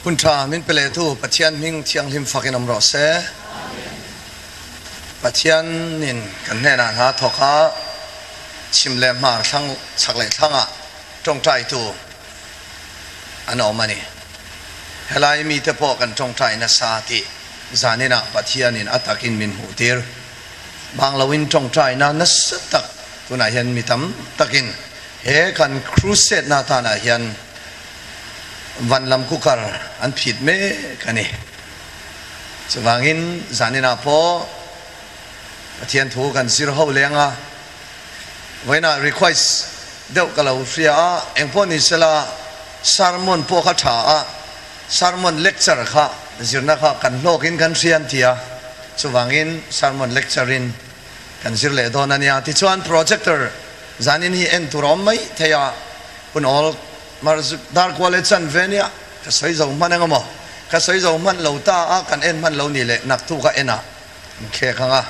Puntra min pele tu patian ming tiang lim fakin amro se patian nin kan nena na thoka chimle mar thang chaklai thanga tong tai tu ano mani helai mi te po kan tong tai na sa ti zanina patian in atakin min hutir banglawin tong tai na nasatak tuna hian mitam takin he kan crusade na ta na hian van lam kukar an phit me kani chawangin zanina po pathian thu kan sir ho lenga waina request deuh kalau fria engpo ni sela sermon po kha tha a sermon lecture kha zirna kha kan lokin kan rian tia chawangin sermon lecturein kan sir le don ania ti chuan projector zanin hi en turom mai theya pun all mar dar college an venia ka sai zo man ngamo ka sai zo man lo ta a kan en man lo ni le nak tu ka ena khe khanga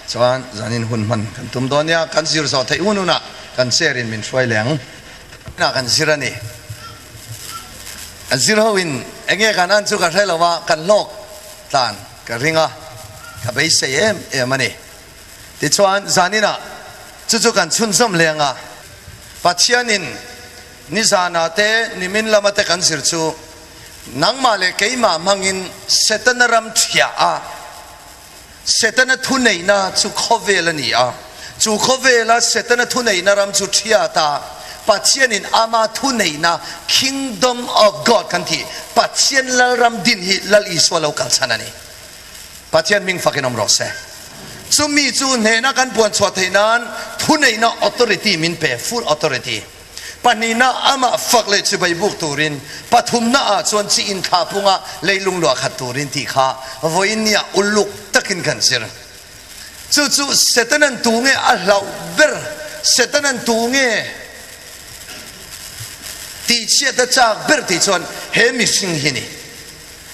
chuan zanin hun man kan tum donia kan sir zo thei ununa kan serin min shwai leng na kan sirani an sir hoin enge kan an chu ka thailawa kan lok tan ka ringa ka bei se em ani ti chuan zanina chu kan chun som lenga pathianin nizana te nimin lamate kan sir chu nangma le keima mangin setanaram thia a setana thunei na chu khovel ani a chu khovela setana thunei na ram chu thia ta pathianin ama thunei na kingdom of god kan thi pathian lal ram din hi lal iswalo kal chanani pathian ming fakinom rose chu mi chu ne na kan puan chwa theinan thunei na authority min pe full authority panina ama fakle chibai buk turin pathumna a chon chi in khapunga leilung lo khat turin ti kha voinia uluk takin kan sir chu setanan tunge a hlau ber setanan tunge ti che da chak ber ti chon he mi sing hini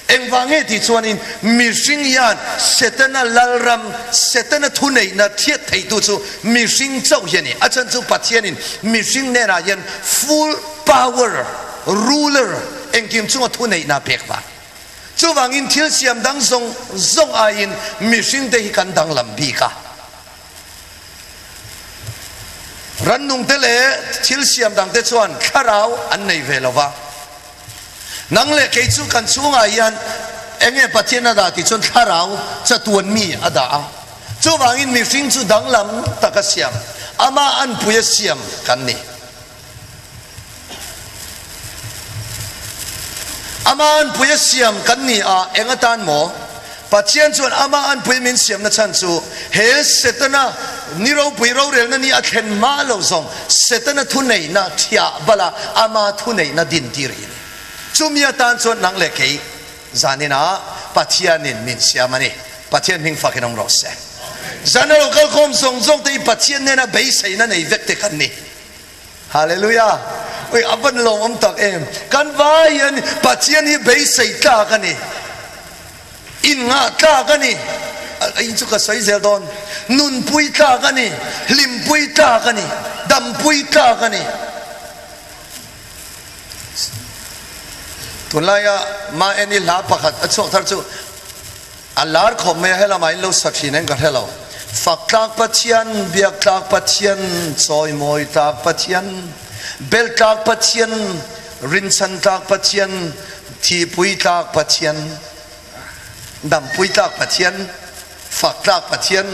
engwange ti chuanin mi sing yan setana lalram setana thunei na thiat thei tu chu mi sing chau hiani achan chu pathianin mi sing ne ra yan full power ruler engkim chu thunei na pekwa chu wangin thil siam dang zong a in mi sing te hi kan dang lam bi ka rannung te le thil siam dang te chuan kharau an nei velova nang le ke chu kan chunga yan enge pathiana da ti chon tharau cha tuan mi ada a chu wangin mi sing chu danglam takasiam ama an puya siam kan ni ama an puya siam kan ni a engatan mo pathian chon ama an puya min siam na chan chu he setana niro puiro rel na ni a khen ma lo zong setana thunei na thia bala ama thunei na din tiri chumia tan chon nang le ke zanina pathianin min siamani pathian ming fakinong rose zanalo kal khom song te pathian ne na bei sei na nei vekte kan ni hallelujah oi aban long om tak em kan vai an pathian hi bei sei ta kan ni in nga ta kan ni ai chu ka sai zel don nun pui ta kan ni lim pui ta kan ni dam pui ta kan ni tunlaya ma eni la pakhat achok thar chu alar khom me hela mai lo sathinen ka helo faklak pathian biaklak pathian choi moi tak pathian bel tak pathian rinsan tak pathian thi pui tak pathian dam pui tak pathian faklak pathian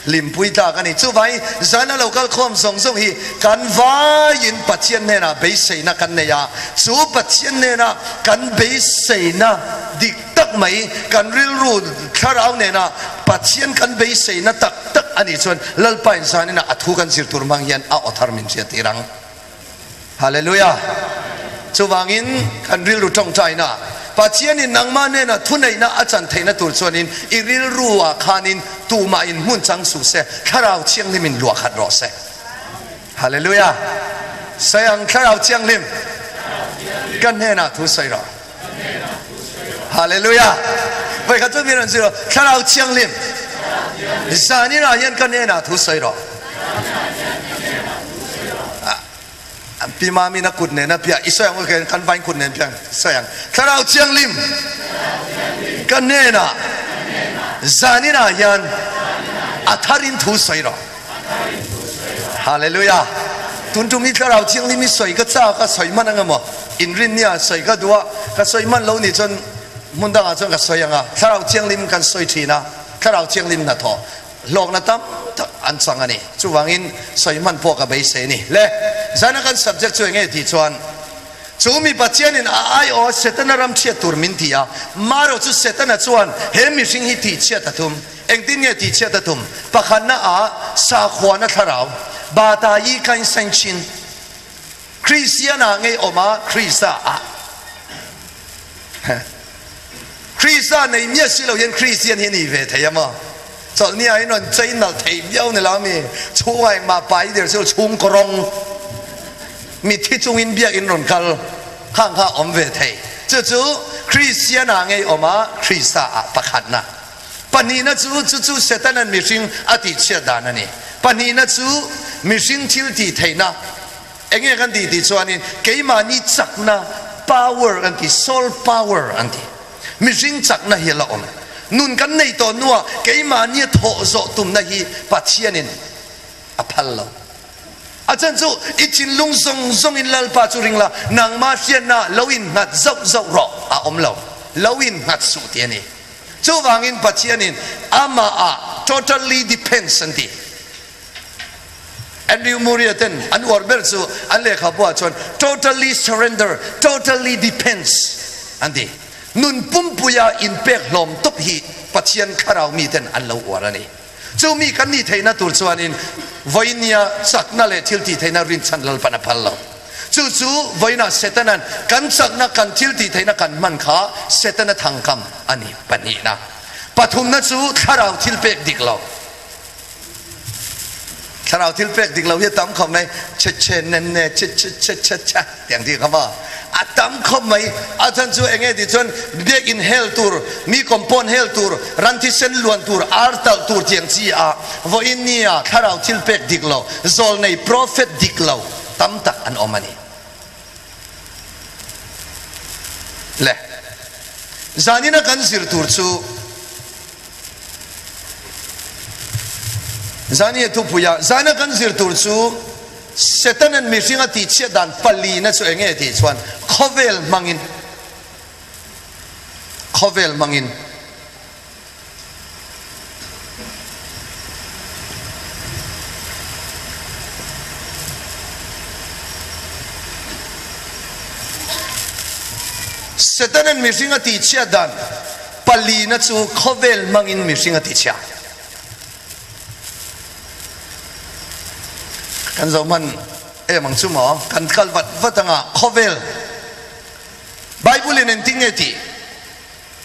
lim pui ta kan ni chu vai zana local khom song hi kan vai in pathian ne na be sei na kan ne ya chu pathian ne na kan be sei na dik tak mai kan ril ru tharau ne na pathian kan be sei na tak ani chon lalpa insan na athu kan sir tur mang yan a othar min sia tirang hallelujah chu wangin kan ril ru tong chai na pathian in nangma ne na thunei na achan theina tur chuanin iril ruwa khanin tuma in mun chang su se kharau chiang lim in lua khat ro se hallelujah sayang kharau chiang lim kan ne na thu sai ro hallelujah vai kha chu mi ran siro kharau chiang lim zani na yan kan ne na thu sai ro ปีมามีนักกุดเนี่ยนะเปียอิสราเอลกันไปกุดเนี่ยเปียสยังถ้าเราเชียงลิมกันเนี่ยนะจานินายันอัฐรินทุสอยรอฮาเลลูยาตุนตุมิถ้าเราเชียงลิมมีสอยก็เจ้าก็สอยมันงั้นมั้งอินรินเนี่ยสอยก็ดัวก็สอยมันเรานี่จนมุนดังอาจจะก็สอยยังอ่ะถ้าเราเชียงลิมกันสอยทีนะถ้าเราเชียงลิมนะทอโลกนัตอันสังอันนี้จู่วังอินสอยมันพวกกับใบเสนี่เล่จานักัน subject ช่วยไงที่ชวนจู่มีปัจจัยนี่ไอโอเซตันรำเชียตุรมินทีอ่ะมาเราจู่เซตันชวนเฮมิสิงฮิที่เชียตตุมเอ็งที่เนี่ยที่เชียตตุมปะขันน่ะสาขวานะทาราวบาตายีกันเซนชินคริสเตียนไงออกมาคริสต์คริสต์ในเมียสิเราเห็นคริสเตียนเห็นอีเวทยังมั้งตอนนี้ไอ้นนใจหนักทีเดียวนี่แล้วมีช่วยมาไปเดี๋ยวจะชุ่มกรงมีที่จงอินเบียอินนนกัลข้างข้าอมเวทีจู่คริสเตียนไงออกมาคริสต์ประคันนะปนีนะจู่เซตันนั้นมีสิ่งอติเชียดานันนี่ปนีนะจู่มีสิ่งที่ดีเทนะเอ็งกันดีส่วนนี้เกี่ยมานี่จักนะ power อันที่ soul power อันที่มีสิ่งจักนะเฮละอมนุนกันในตัวนัวเกี่ยมานี่โถโซตุมนะฮีปัจเจียนินอภัลโลอาจารย์จู่อิจินลุงซงอินลลปาจุริงละนางมาเชียนะลวินหัดเจ้ารออมเราลวินหัดสุเตียนี่จู่วางอินปัจเจียนินอามาtotally depends อันที่Andrew Muriaten an orber chu an le khabwa chon totally surrender totally depends andi nun pumpuya in pek hlom top hi pachian kharau mi ten an lo warani chu mi kan ni theina tur chuanin voinia sakna le thilti theina rin chan lal pana phallo chu voina setanan kan sakna kan thilti theina kan man kha setana thangkam ani pani na pathumna chu kharau thil pek dikloถ้าเราทิลเฟกดิเราเรียกตั้มคำในเชนเนเนเชอย่างที่เขาว่าตั้มคำไหมอาจารย์ช่วยเองดิจนเบียกอินเฮลตูร์มีคอมโพนเฮลตูร์รันทิเซนล้วนตูร์อาร์ตัลตูร์เทียงซีวอินเนียถ้าเราทิลเฟกดิเราโซลในโปรเฟตดิเราตั้มตักอันอมานีเละจานินักันสิรตูร์ชูZani itu puya, zana kan zirtur su, setanan misinga ticia dan pali na su enge ti chuan, khovel mangin. Setanan misinga ticia dan pali na su khovel mangin misinga ticia. Kan zaman mang cuma kan kalbat vatanga khovel Bible in tingeti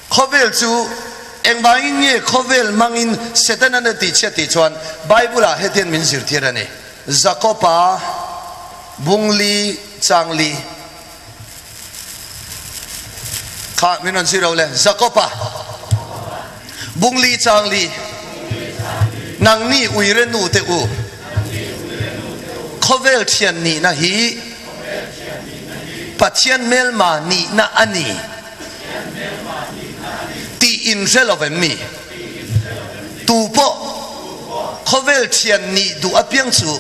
khovel chu engwangin ye khovel mangin setanan ti cheti chuan Bible a hetian min zir thirani zakopa bungli changli kha minon ziro le zakopa bungli changli nangni uirenu te u khovel thian ni na hi pathian melma ni na ani ti in relevant mi tu po khovel thian ni du apiang chu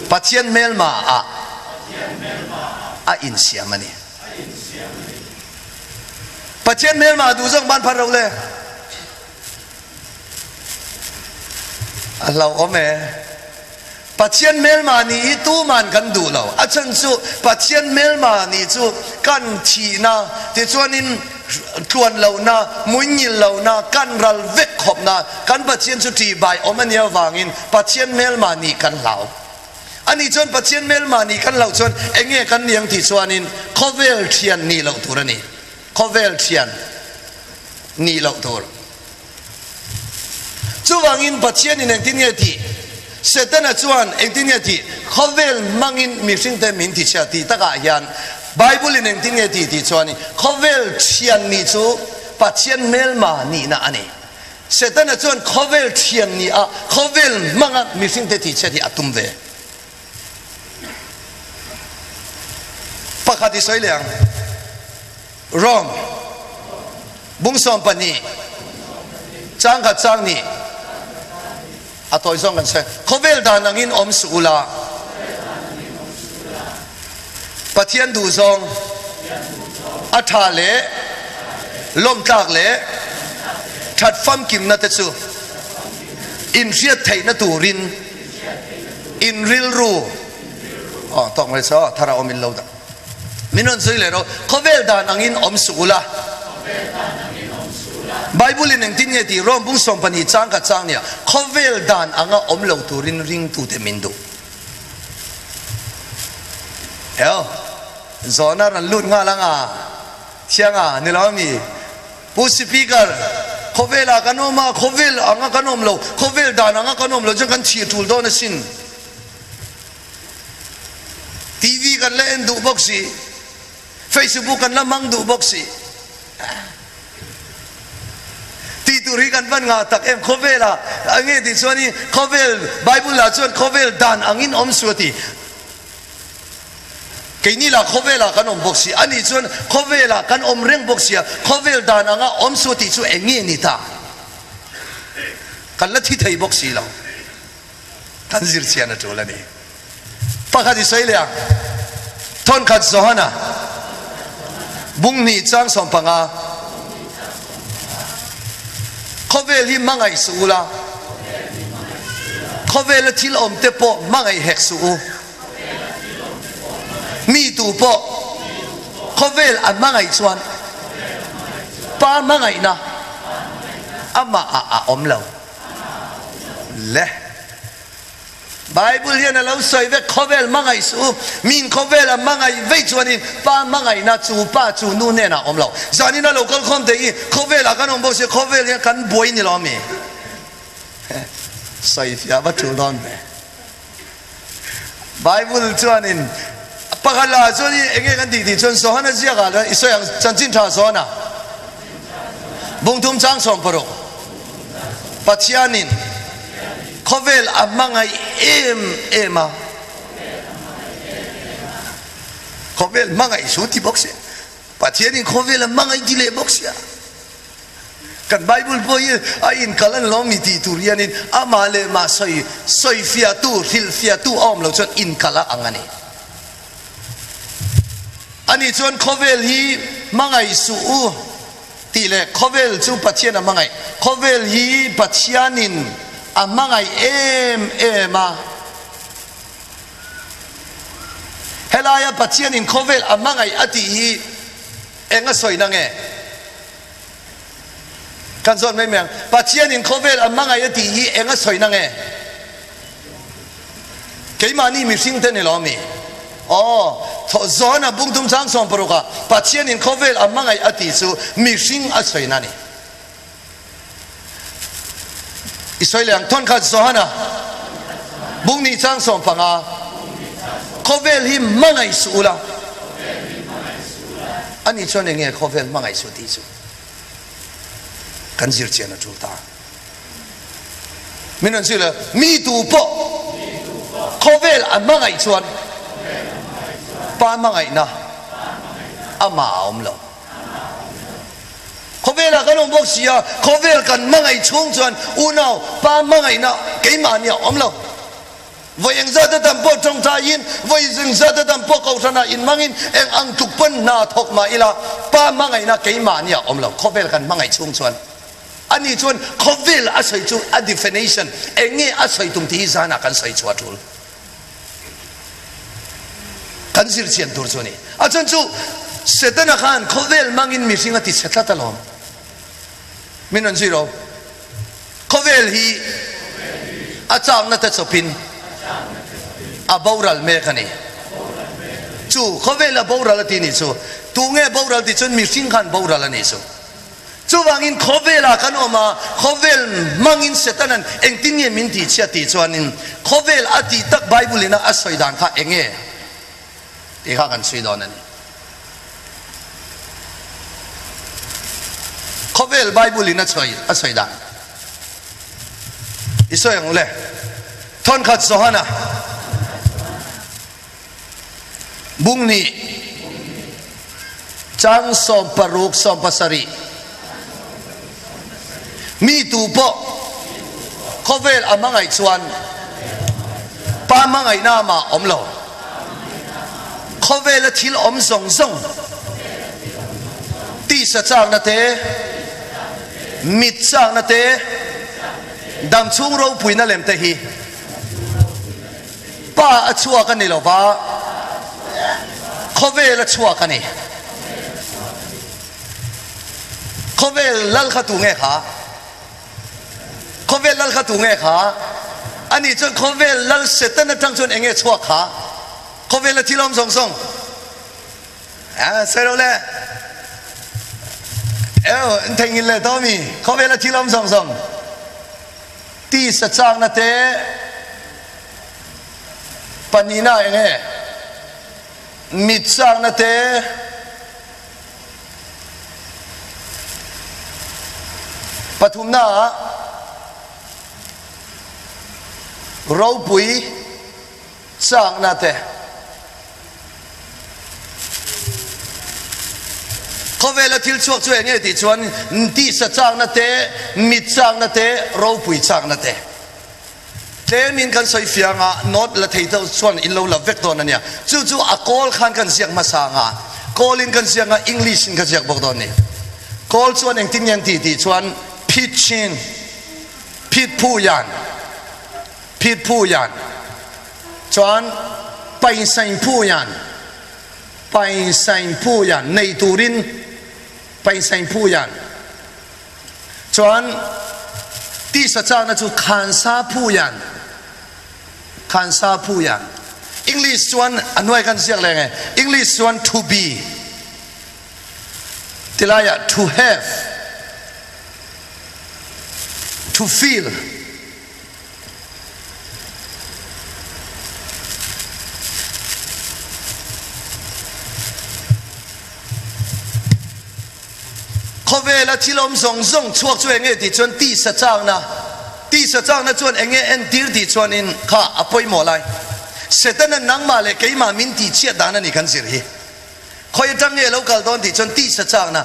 pathian melma a in siamani pathian melma du jong ban pharau le Allah ome pathian melma ni itu man kan du lo achan chu pathian melma ni chu kan thi na ti chuanin tuan lo na muinil lo na kan ral vek khop na kan pathian chu ti bai omania wangin pathian melma ni kan lau ani chon pathian melma ni kan lau chon enge kan niang ti chuanin khovel thian ni lo turani khovel thian ni lo tur chu wangin pathian ni nang tin ye ti Setana chuan engtinyati khovel mangin mishing te min ti chati taka yan Bible in engtinyati ti chuani khovel thian ni chu pathian melma ni na ani Setana chuan khovel thian ni a khovel manga mishing te ti chati atumve pakhat isoi liang rom bung som pani chang khat chang ni atoi zong kan se khovel dan angin om sula pathian du zong atha le lom tak le that fam kim na te chu in riat thei na turin in ril ru tong mai so thara omin lo da minon zui le ro khovel dan angin om sula Bible in tin ye ti rom bung som pani chang ka chang nia khovel dan anga om lo turin ring tu te min du heo zona ran lut nga langa chianga ni lo mi pu speaker khovela kanoma khovel anga kanom lo khovel dan anga kanom lo jang kan chi tul do na sin TV kan le en du boxi Facebook kan la mang du boxi tituri kan ban nga tak em khovela ange ti chuani khovel Bible la chuan khovel dan angin om suati keini la khovela kan om boxi ani chuan khovela kan om reng boxia khovel dan anga om suati chu enge ni ta kan la thi thei boxi lo kan zir chiana tolani pakhati soilea thon khat zohana bung ni chang som panga khovel hi mangai sula khovel thil om te po mangai hek su mi tu po khovel a mangai chuan pa mangai na ama a om lo le Bible hian a lo soi ve khovel mangai su min khovel a mangai ve chuanin pa mangai na chu pa chu nu ne na om lo zani na local khom te i khovel a kan om bo se khovel hian kan boi ni lo mi sai fia ba tu don me Bible chuanin pakala chuani enge kan ti chuan so hana zia ga la isoi ang chan chin tha so na bung thum chang som paro pachianin khovel amangai ema khovel mangai suti boxe pathianin khovel mangai dile boxia kan Bible boy a in kalan lomi ti turianin amale ma soi fia tu hil fia tu om lo chon in kala angani ani chon khovel hi mangai su tile khovel chu pathian mangai khovel hi pathianin amangai ema helaya pathianin khovel amangai ati hi enga soina nge kan zon mai meng pathianin khovel amangai ati hi enga soina nge keimani mi sing te ne lo mi tho zona bung tum chang som paroka pathianin khovel amangai ati chu mi sing a soina ni Israel thon khat zohana bung ni chang som panga khovel hi mangai sula ani chone nge khovel mangai su ti chu kan zir chena tulta minon sila mi tu po khovel a mangai chuan pa mangai na ama om lo khovel kan om boxia khovel kan mangai chung chuan unau pa mangai na keimania om lo voi eng za ta tam po trong tha in voi zeng za ta tam po ko thana in mangin eng ang tukpan na thok ma ila pa mangai na keimania om lo khovel kan mangai chung chuan ani chuan khovel a soi chu a definition enge a soi tum ti zana kan soi chu atul kan zir chian tur chuni a chan chu setana khan khovel mangin mi singa ti setla talom minon zero khovel hi achang na ta chopin a baural me khani chu khovel a baural ti ni chu tu nge baural ti chun mi sing khan baural ani chu chu wangin khovel a kan oma khovel mangin setanan engtin ye min ti chia ti chuanin khovel ati tak bible ina asoi dan kha enge ti kha kan sui don ani khovel bible ina choi asoi dan iso yang le thon khat sohana bung ni จังสมปรุกสมปัสรีมีตูปะเขาเวลอามังไอชวนป้ามังไอหน้ามาอมโลเขาเวลทิลอมส่งส่งตีสะจางนาเตมิดจางนาเตดำชุ่งเราปุยนั่นเลมเตฮีป้าชัวกันนี่หรอป้าเขาเวลชัวกันนี่เขาเวลลัลขตุงเงขาเขาเวลลัลขตุงเงขาอันนี้จนเขาเวลลัลเสตันทั้งจนเองเงชัวขาเขาเวลที่ล้อมส่งส่งเสร็จแล้วแหละทั้งยินเลยตัวมีเขาเวลที่ล้อมส่งส่งตีสะจางนาเตปนีน่าเองมิดจางนาเตปฐุมนาเราปุยจางนาเตเขาเวลาที่ช่วงช่วยเนี่ยที่ชวนที่สะจางนาเตมิดจางนาเตเราปุยจางนาเตเทมินกันใส่เฟียงอ่ะโน้ตละที่เราชวนอินเราละเวกตัวนั่นเนี่ยจู่ๆอ่ะคอลขันกันเสียงมาสางอ่ะคอลินกันเสียงอ่ะอังกฤษกันเสียงบอกตัวนี้คอลชวนเองที่ยังที่ชวนพิชชินพิดผู้ยันพิดผู้ยันชวนไปใส่ผู้ยันไปใส่ผู้ยันในตูรินไปใส่ผู้ยันชวนที่สัจจานะจูขันซาผู้ยันขันซาผู้ยันอังกฤษชวนอันนู้นกันเสียงอะไรไงอังกฤษชวน to be ที่ไรอะ to have to feelเขาเวลาที่เราส่งช่วงช่วยเงี้ยที่ชวนตีสะจางนะชวนเงี้ยเอ็นตีที่ชวนอินข้าอภัยหมดเลยเสร็จนั้นนังมาเลยกี่มามินตีเชียดานันนี่กันสิรีเขาจะตั้งเงี้ยเราเกิดตอนที่ชวนตีสะจางนะ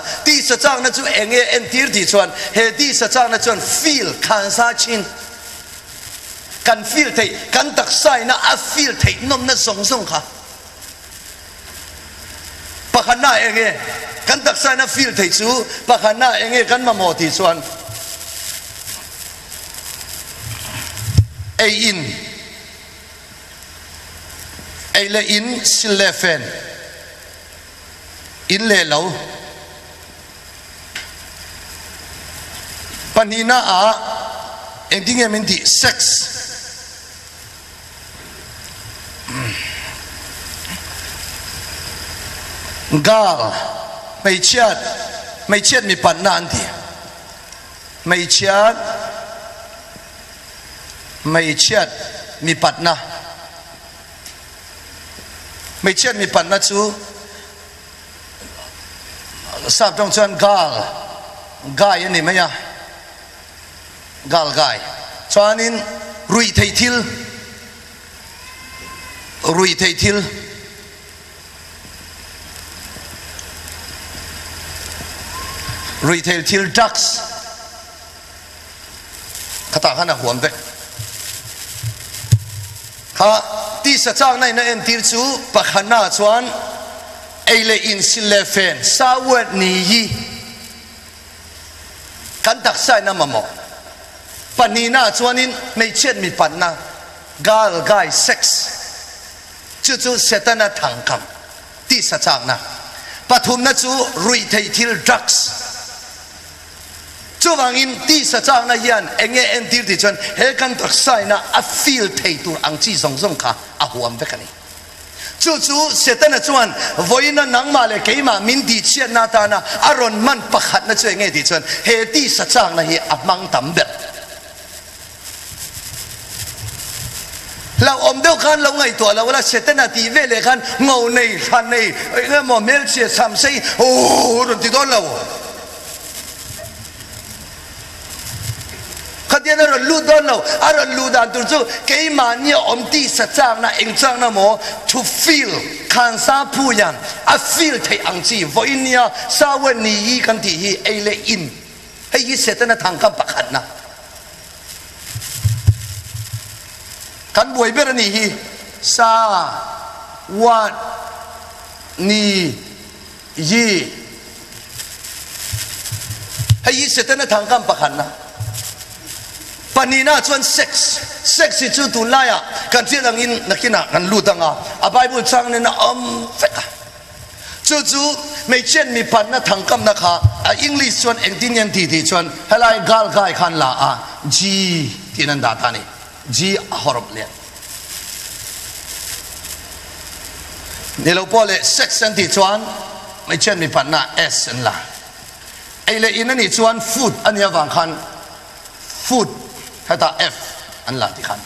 ชวนเงี้ยเอ็นตีที่ชวนเฮตีสะจางนะชวน feel ขันซาชินกัน feel ที่กันตักใส่นะfeel ที่นมนั่นส่งค่ะปะขันหน้าเงี้ยกันตักใส่นะฟีลที่ชูปะขันหน้าเองกันมาโมที่ส่วนไออินไอเลอินสิเลเฟนอินเลเหลาปัญหาเองที่เงี้ยมันที่เซ็กซ์กาลไม่เชื่อมีปัญหาอันที่ไม่เชื่อมีปัญหาไม่เชื่อมีปัญหาจูทราบตรงชวนกายอันนี้ไหมอะกายชวนนี้รุยเททิลretail till drugs ขตาขนาดหัวเด็กข้าที่สะจางในเอ็นทีร์จูปะขนาดชวนเอเลอินสิเลเฟนสาวนี้กันตักใส่น้ำมันหมกปัญหาชวนนี้ไม่เช่นมีปัญหากายเซ็กซ์จู่เสตนาทางคำที่สะจางนะปฐุมนะจู retail drugsจู่วังอินที่สะจางนะยันเองเอ็นทีร์ที่ชวนเฮกันตักใส่นะfeel ที่ตัวอังจีส่งค่ะหัวเด็กนี่จู่เสตนาชวนวันนั้นนังมาเลยกี่มามินดีเชียนาตานะอารมณ์มันประคัดนะช่วยเงี้ยที่ชวนเฮที่สะจางนะเฮมังตั้มเบ็ดเราอมเดียวกันเราไงตัวเราเวลาเสร็จนาทีเวลากันเงาในทันในเงี้ยหมอเมลเชียสามสี่โอ้โดนติดโดนเราข dia na lu don lo ara lu dan tu chu ke ma ni om ti sa chang na eng chang na mo to feel kan sa pu yan a feel thai ang chi voinia sa wen ni kan ti hi ele in hei hi setan na thang kam pakhat na kan buai ber ni hi sa wat ni yi hei hi setan na thang kam pakhat na panina chuan sex chu tu laya kan chi lang in nakina kan lu tanga a bible chang ne na feka chu mei chen mi pan na thang kam na kha a english chuan engtin ti chuan helai gal gai khan la a g tinan da ta ni g horop le ni lo pole sex an ti chuan mei chen mi pan na s an la ai le in ani chuan food an ya wang khan food hata f an la ti khan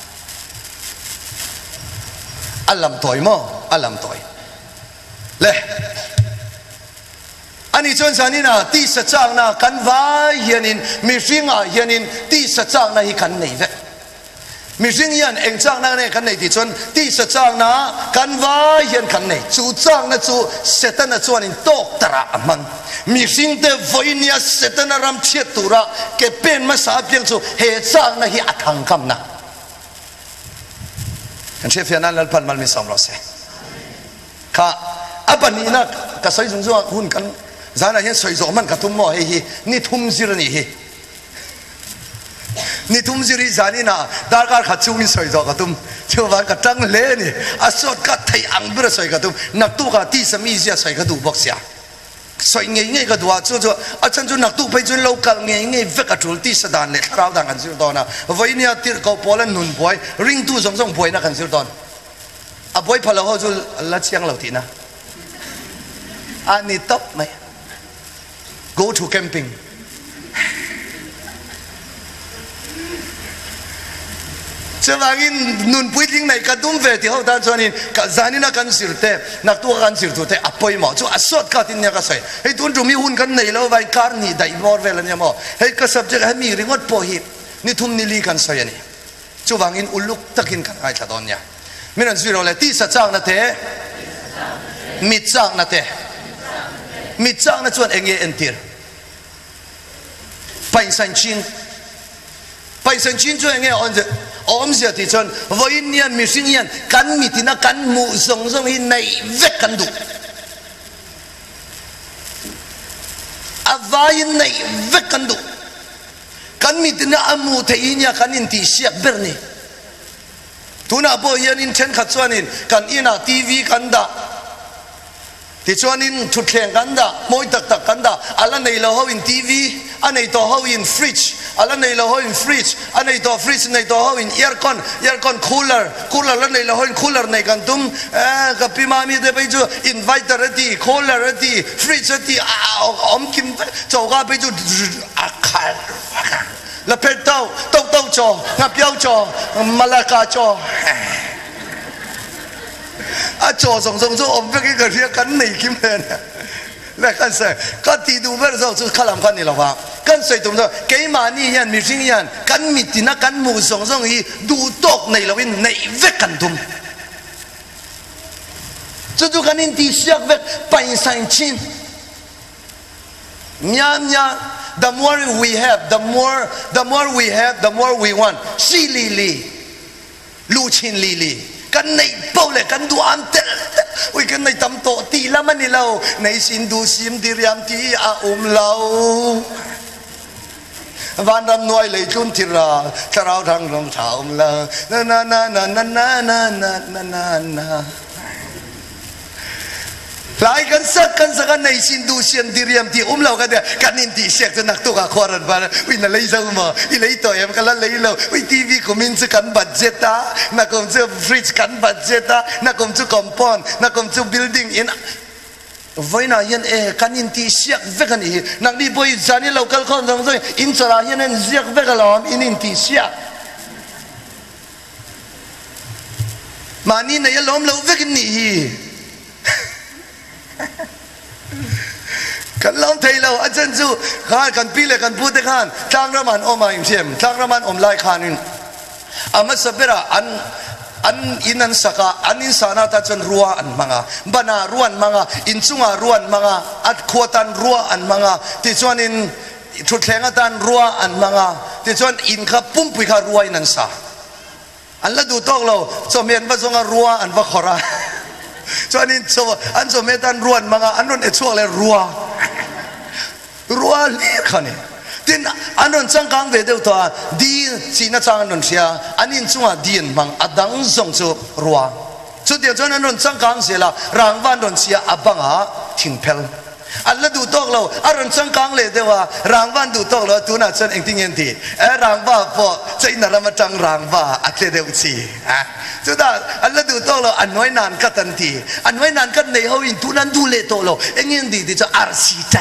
alam toy mo alam toy le ani chuan sanina ti sa chang na kan vai hianin mi ringa hianin ti sa chang na hi kan nei ve mi ring yan eng chang na ne kan nei ti chuan ti sa chang na kan vai hian kan nei chu chang na chu setan na chuan in tok tara aman mi ring te voinia setan ram chiat tura ke pen ma sa piang chu he chang na hi athang kam na kan chef yan al pan mal mi som lo se kha apani na ka sai jung zo hun kan zana hian soi zo man ka tum mo hi ni thum zir ni hi ni thum ziri zani na darkar kha chung ni soi zo ka tum chuwa ka tang le ni asot ka thai ang bra soi ka tum nak tu ka ti sami zia soi ka du bok sia soi ngei ka duwa chu a chan chu nak tu phai chu local ngei ve ka thul ti sadan le thrau dang kan zir don na voinia tir ko polan nun boy ring tu zong zong boy na kan zir don a boy phalo ho chu la chiang lo ti na ani top mai go to camping chawangin nun puiting nei ka dum ve ti ho dan chuanin ka zanina kan sirte nak tu kan sirtu te apoi mo chu asot ka tin nya ka sai hei tun tu mi hun kan nei lo vai kar ni dai mor vel nya mo hei ka subject ha mi ringot po hi ni thum ni li kan sai ani chuwangin uluk takin kan ai thadon nya minan zero le ti sa chang na te mi chang na te mi chang na chuan enge entir pai san chin chu enge on om sia ti chon voinian mi sinian kan mi tina kan mu zong zong hi nei vek kan du avai nei vek kan du kan mi tina amu the inya kan in ti siak berni tuna bo yan in chen khat chuanin kan ina tv kan da ti chuanin thu thleng kan da moi tak kan da ala nei lo ho in tv anei to ho in fridge ala nei lo ho in fridge anei to fridge nei to ho in aircon cooler la nei lo ho in cooler nei kan tum ka pi ma mi de bai chu inviter ati cooler ati fridge ati om kim chau ga bai chu akhal la pet tau cho ngap yau cho malaka cho a cho song song om pe cái ria kan nei kim len le kan sai ka ti du ber zo chu khalam kan ni lo wa kan sai tum zo ke ma ni hian mi sing hian kan mi tina kan mu song song hi du tok nei lo in nei ve kan tum chu kan in ti siak ve pai san chin nya the more we have the more we have the more we want si li lu chin li kan nei pau le kan du am tel ui kan nei tam to ti la man ni lo nei sin du sim di riam ti a lo van ram noi le chun ti ra trao thang rong thao la na lại kan sa nei sin du sian diriam ti lo ka de kan in ti sek nak tu ka khoran ba ui na lei zau ma i lei to em kala lei lo ui tv ko min chu kan budget ta na kom chu fridge kan budget ta na kom chu compound na kom chu building in voina yen kan in ti sek ve kan hi nak di boy zani local khon jong joi in chara yen en ziak ve ka lom in ti sek mani na ye lom lo ve kan ni hi กันล้อมไทยเราอาจารย์จู่ข้ากันปีเล็กกันพูดแต่ข้านทางรามันอมมาอิมเทียมทางรามันอมไล่ข้านินอามาสเปร่าอันอินันสักอันอินสานาตาจนรัวอันมังะบานารัวอันมังะอินจุงารัวอันมังะอัดขวตันรัวอันมังะที่ชวนอินทุดแข่งตันรัวอันมังะที่ชวนอินขับปุ่มปุยขารัวอินันสาอันละดูตอกเราสมัยนั้นจงอารัวอันว่าขอระชวนอินอันสมัยตันรัวอันมังะอันนั้นเอช่วงเลยรัวเลี้ยขันนี่ทีนั้นอันนั้นจังกังเวเดียวตัวดีจีน่าจังอันนั้นเสียอันนี้จังว่าดีนมังอดังส่งจูรัวสุดเดียวจนอันนั้นจังกังเสียละรางวัลนั้นเสียอบังหาทิ้งเพลอันละดูตอกเราอันนั้นจังกังเลยเดียวว่ารางวัลดูตอกเราตัวนั้นจนเองทิ้งเงินทีรางวัลพอใจน่าเรามาจังรางวัลอัตเลเดียวสิจุดนั้นอันละดูตอกเราอันน้อยนานก็ทันทีอันน้อยนานก็ในเขาอินทุนันดูเลตอกเราเองเงินดีที่จะอาร์ซีใจ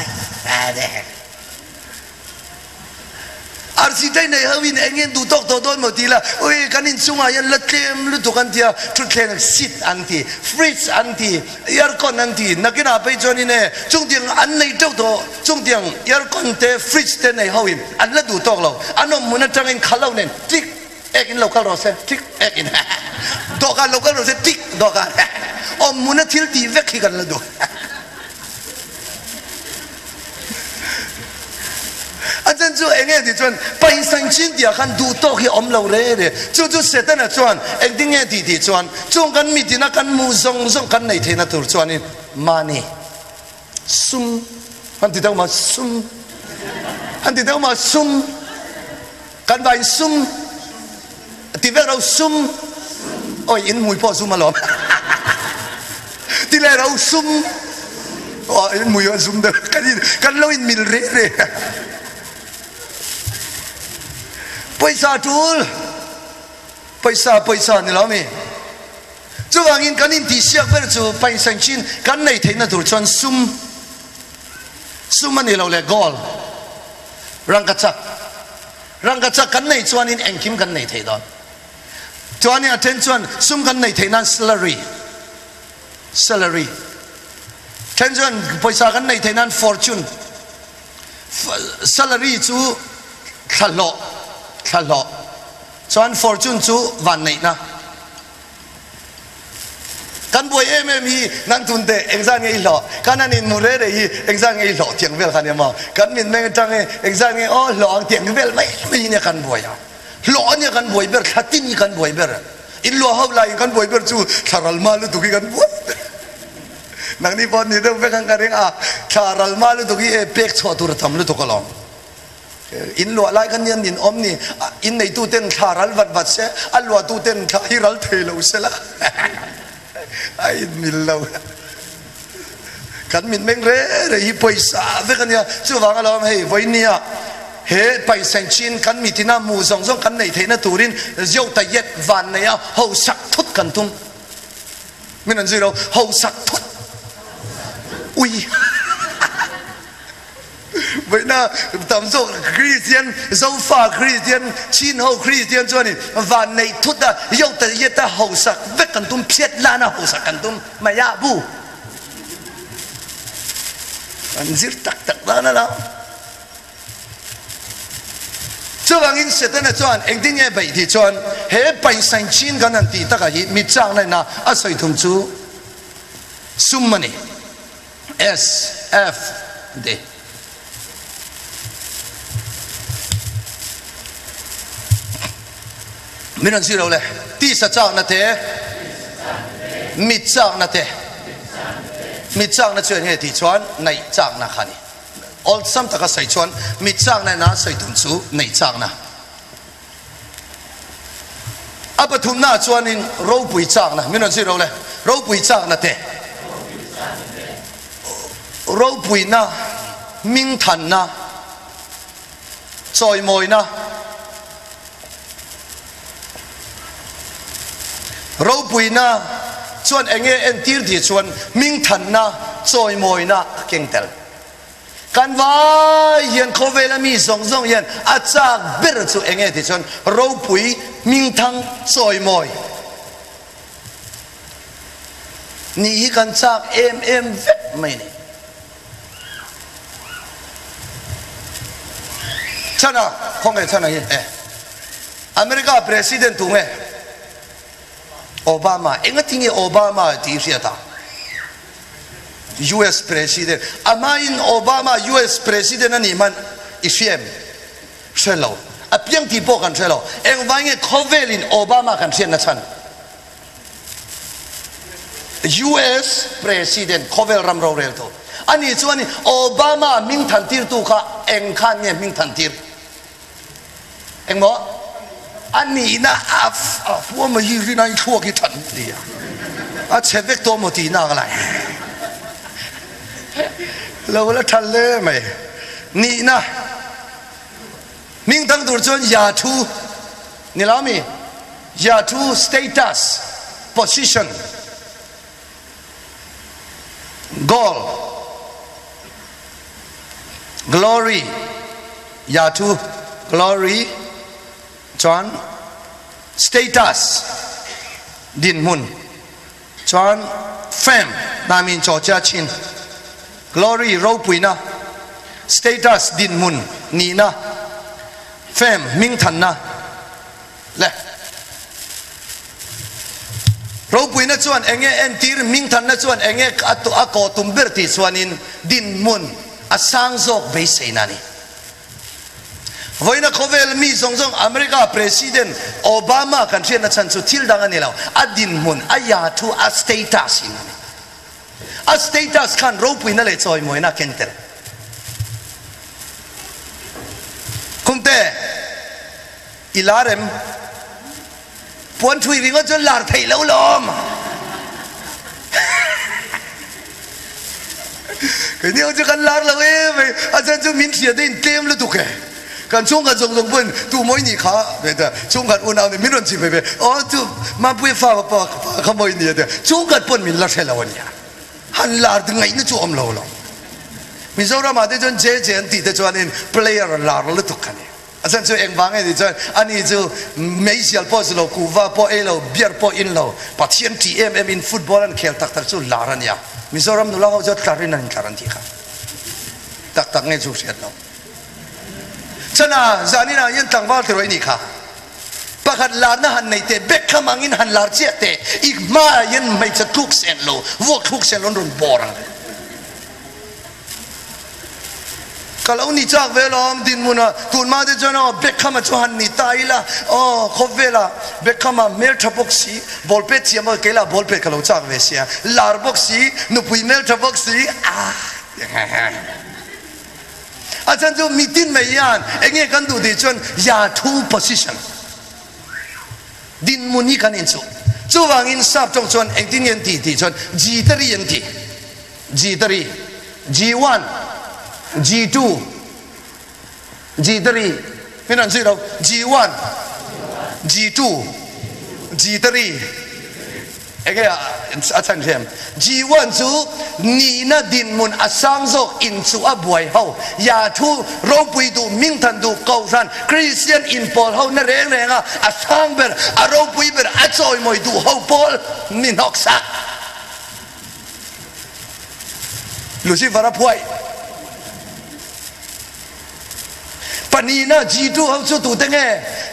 อาร์ซีได้ในฮาวินเองดูตอกตัวโดนหมดทีละโอ้ยกันอินซุงอายันละเต็มลุตุกันทีอะทุกแข่งซิดอันทีฟรีซอันทียาร์คอนอันทีนักกินอาไปจนนี่จงเดียงอันในเจ้าตัวจงเดียงยาร์คอนเตฟรีซเตในฮาวินอันละดูตอกเราอันนั้นมันจังอินขลุ่นเนี่ยทิกเอ็กินโลกาลโรเซ่ทิกเอ็กินดอกกันโลกาลโรเซ่ทิกดอกกันอมมันทิลตีเวกกันละดูอาจารย์จู่เองที่จวนไปสังชินเดียกันดูโต๊ะที่อมเราเลยจู่เสร็จแล้วจวนเองที่จวนจงกันมีที่นักกันมูซงกันในเทนัตุจวนนี่มานี่ซุ่มอันที่เท่ามาซุ่มอันที่เท่ามาซุ่มกันไปซุ่มที่เวเราซุ่มโอ้ยอินมวยพ่อซุ่มมาหรอที่แรกเราซุ่มโอ้ยอินมวยซุ่มเด้อกันเราอินมิลเร่पैसा टूल पैसाนี่แล้วมีจู่ว่าอินกันอินที่เสียเวอร์จู่ไปสังชินกันในเทนตัวชวนซุ่มมันนี่เราเลยกอลรังกัจจักกันในชวนอินเองคิมกันในเทดอนชวนนี่attentionชวนซุ่มกันในเทนั้น salary เทนชวนपैसाกันในเทนั้น fortune salary จู่ทะเลาะชวนฟอร์จูนจูวันนี้นะกันบวยมีนั่นทุนเตะเอ็งซ่าเงี้ยหล่อกันนั่นอินมูเร่เองเอ็งซ่าเงี้ยหล่อเตียงเวลกันเนี่ยมากันมินแม่งจังเอ็งซ่าเงี้ยอ๋อหล่อเตียงเวลไม่เนี่ยกันบวยอ่ะหล่อเนี่ยกันบวยเบอร์ขัดที่นี่กันบวยเบอร์อินหล่อเฮาไลกันบวยเบอร์จูชารัลมาลุตุกี้กันบวยนังนี่พอนี่เรื่องเพื่อนกันเรื่องชารัลมาลุตุกี้เป็กชัวตุระทำลุตุกลองอินหลัวไล่กันยันอินอมนี่อินในตู้เต้นขารัลวัดเสียอัลลัวตู้เต้นขาฮิรัลเทลเสียละไอ้มิลเลวกันมินเมงเร่ฮิปอยซาเวกันเนี่ยจู่ฟังอะไรมาเฮ้ยวันนี้เฮ้ไปเซนชินกันมีที่น่ามูซงกันในเทนตูรินเจ้าตะเย็ดวันเนี่ยเขาสักทุดกันทุ่มไม่นั่นสิเราเขาสักทุดอุ้ยเวลาตามโซ่คริสเตียนโซฟาคริสเตียนชินเฮาคริสเตียนจวนนี่วันในทุดอะยกแต่เยอะแต่เฮาสักเวกันตุ้มเพียดล้านเฮาสักกันตุ้มมายาบูอันซิร์ตักล้านแล้วช่วงนี้เสร็จแล้วจวนเอ็งที่เนี่ยไปที่จวนเฮ้ไปสังชินกันนั่นที่ตะกี้มิจางเลยนะอาศัยทุ่มจูซุ่มมันนี่ S F Dไม่นั่นสิเราเลยที่สัจจ์นั่นเถอะมิจฉานั่นเถอะมิจฉานั่นชวนเหตุชวนในจางนะขันอลซัมตะก็ใส่ชวนมิจฉานั่นนะใส่ถุงสูในจางนะอัปทุมน่าชวนนินเราปุยจางนะไม่นั่นสิเราเลยเราปุยจางนั่นเถอะเราปุยนะมิ่งทันนะจอยมอยนะเราปุยนะชวนเองเอ็นทีร์ที่ชวนมิ่งทันนะจอยมอยนะเก่งเตลกันว่ายันเขาเวลามีสองยันอาจจะเบิดชวนเองที่ชวนเราปุยมิ่งทังจอยมอยนี่กันจากเอ็มเวทไม่เนี่ย ฉันอ่ะคงไงฉันอ่ะอเมริกาประธานตุงโอบามาเอ็งก็ทิ้งโอบามาที่เสียตา US president อามาอินโอบามา US president นั่นนี่มันอิเฟียมเชลล์อ่ะเพียงที่พวกกันเชลล์เอ็งว่าไงโคเวลินโอบามากันเสียนะฉัน US president โคเวลรัมโรเรลโตอันนี้ส่วนนี้โอบามามิงทันทีตัวข้าเอ็งข้าเนี่ยมิงทันทีเอ็งบอกอันนี้นะพวกมันยืนในทั่วกี่ทันทีเชฟเวกตัวหมดทีน่าอะไรเราละทันเลยไหมนี่นะมิงทั้งตัวจนยาทูนี่แล้วมียาทู status position goal glory ยาทู glory จอน status ดินมุนจอน fame นามินจอจาชิน glory เราปุยนะ status ดินมุนนี่นะ fame มิงทันนะและเราปุยนะส่วนเองเอ็นทีร์มิงทันนะส่วนเองอัตุอากอตุมเบอร์ติส่วนนินดินมุนอาสังโซกเบสเซนานีวันนั้นเขาเวลมีส่งอเมริกาประธานโอบามากันเชียนนะฉันสุดที่ดังนี้แล้วอดินมุนอายาทูอัสเตตัสนี่อัสเตตัสขันเราปุยนั่นเลยซอยมวยนักเคนเตอร์คุมเตะอิลาเรมปวนทุยริงก็จนลาร์ไทยแล้วล้อมก็เนี่ยจะกันลาร์แล้วไปอาจารย์จะมินเสียได้เต็มเลยทุกแกกันช่วงกันส่งปุ่นตัวมวยนี่ขาเดี๋ยวช่วงกันอุ่นเอาเนี่ยมินวันจีไปอ๋อตัวมาปุยฟ้าปะขโมยเนี่ยเดี๋ยวช่วงกันปุ่นมินลาร์ใช่แล้ววันนี้ฮันลาร์ถึงไงนี่จู่อมโลลมิโซรามาได้จนเจ๊ตีได้จนเนี่ย player ลาร์เลยทุกกันเนี่ยอาจารย์จะเองบางไงดิจนอันนี้จะไม่เสียพอสโลกูว่าพอเอโลเบียร์พออินโลปัจเจียนทีเอ็มอินฟุตบอลนั่นเขียนตักจู่ลาร์เนี่ยมิโซรามนุลาเขาจะการินันการันตีค่ะตักไงจู่เสียแล้วฉะนั้นจานี่นะยันตั้งบ้านที่ไรนี่ค่ะปากลาร์นะฮันในเตะเบคขมังอินฮันลาร์เจเตะอีกมายันไม่จะทุกเซนโลวัวทุกเซนโลรุนบอรังก็แล้วนี่จากเวลาดินมุนะตุนมาเดจนะเบคขมาจูฮันนี่ตายละอ๋อขบเวลาเบคขมาเมลทับบ็อกซี่บอลเป็ดเสียมาเกล้าบอลเป็ดก็แล้วจากเวเสียลาร์บ็อกซี่นุปุยเมลทับบ็อกซี่อาจารย์จะมีดินไม่ยานเองกันดูดิจนยาทู position ดินมุนี่กันอินซูจู่วางอินซับจงจนเองดินยันตีจนจีตรียันตีจีตรี G1 G2 G3 ไม่นั่นสิเรา G1 G2 G3 เอ้ยอาจารย์เชื่อม G1 จูนี่นะดินมุนอาสังโซอินซูอับวยเฮายาทูเราไปดูมิงทันดูเกาสันคริสเตียนอินพอลเฮานั่นเองอ่ะอาสังเบอร์เราไปเบอร์อาจอยมวยดูเฮาพอลนี่นอกสักลูซิฟาร์พวยปนีน่าจีดูเขาจะดูได้ไง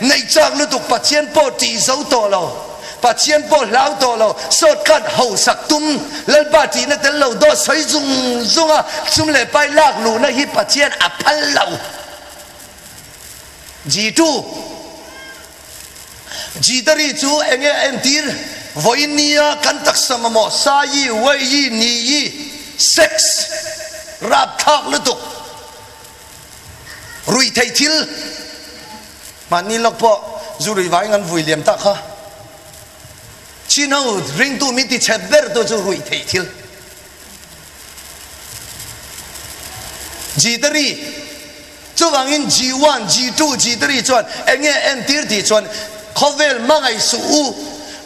ในจากนั้นตุกปัจเจียนปอตีเสาตัวเราปัจเจียนปอเหลาตัวเราสดกัดเฮาสักตุ้มแล้วปัจจีนแต่เราดูใส่จุงอ่ะจุ่มเลยไปลากลูนะฮิปัจเจียนอัพัลเราจีดูจีตรีจูเองเอ็นทีร์วันนี้กันตักสมมติสายีวัยยีนี่เซ็กส์รับทักเลยตุกรุยไททิลมันนี่ลูกพ่อจูรุยไว้งั้นวิลเลียมตักฮะชิโน่ริงตูมิติเชเบอร์ตัวจูรุยไททิลจีตรีจูวังอิน G1 G2 G3 จวนเองเอ็นทีร์ที่จวนเขาเวลมังไอสู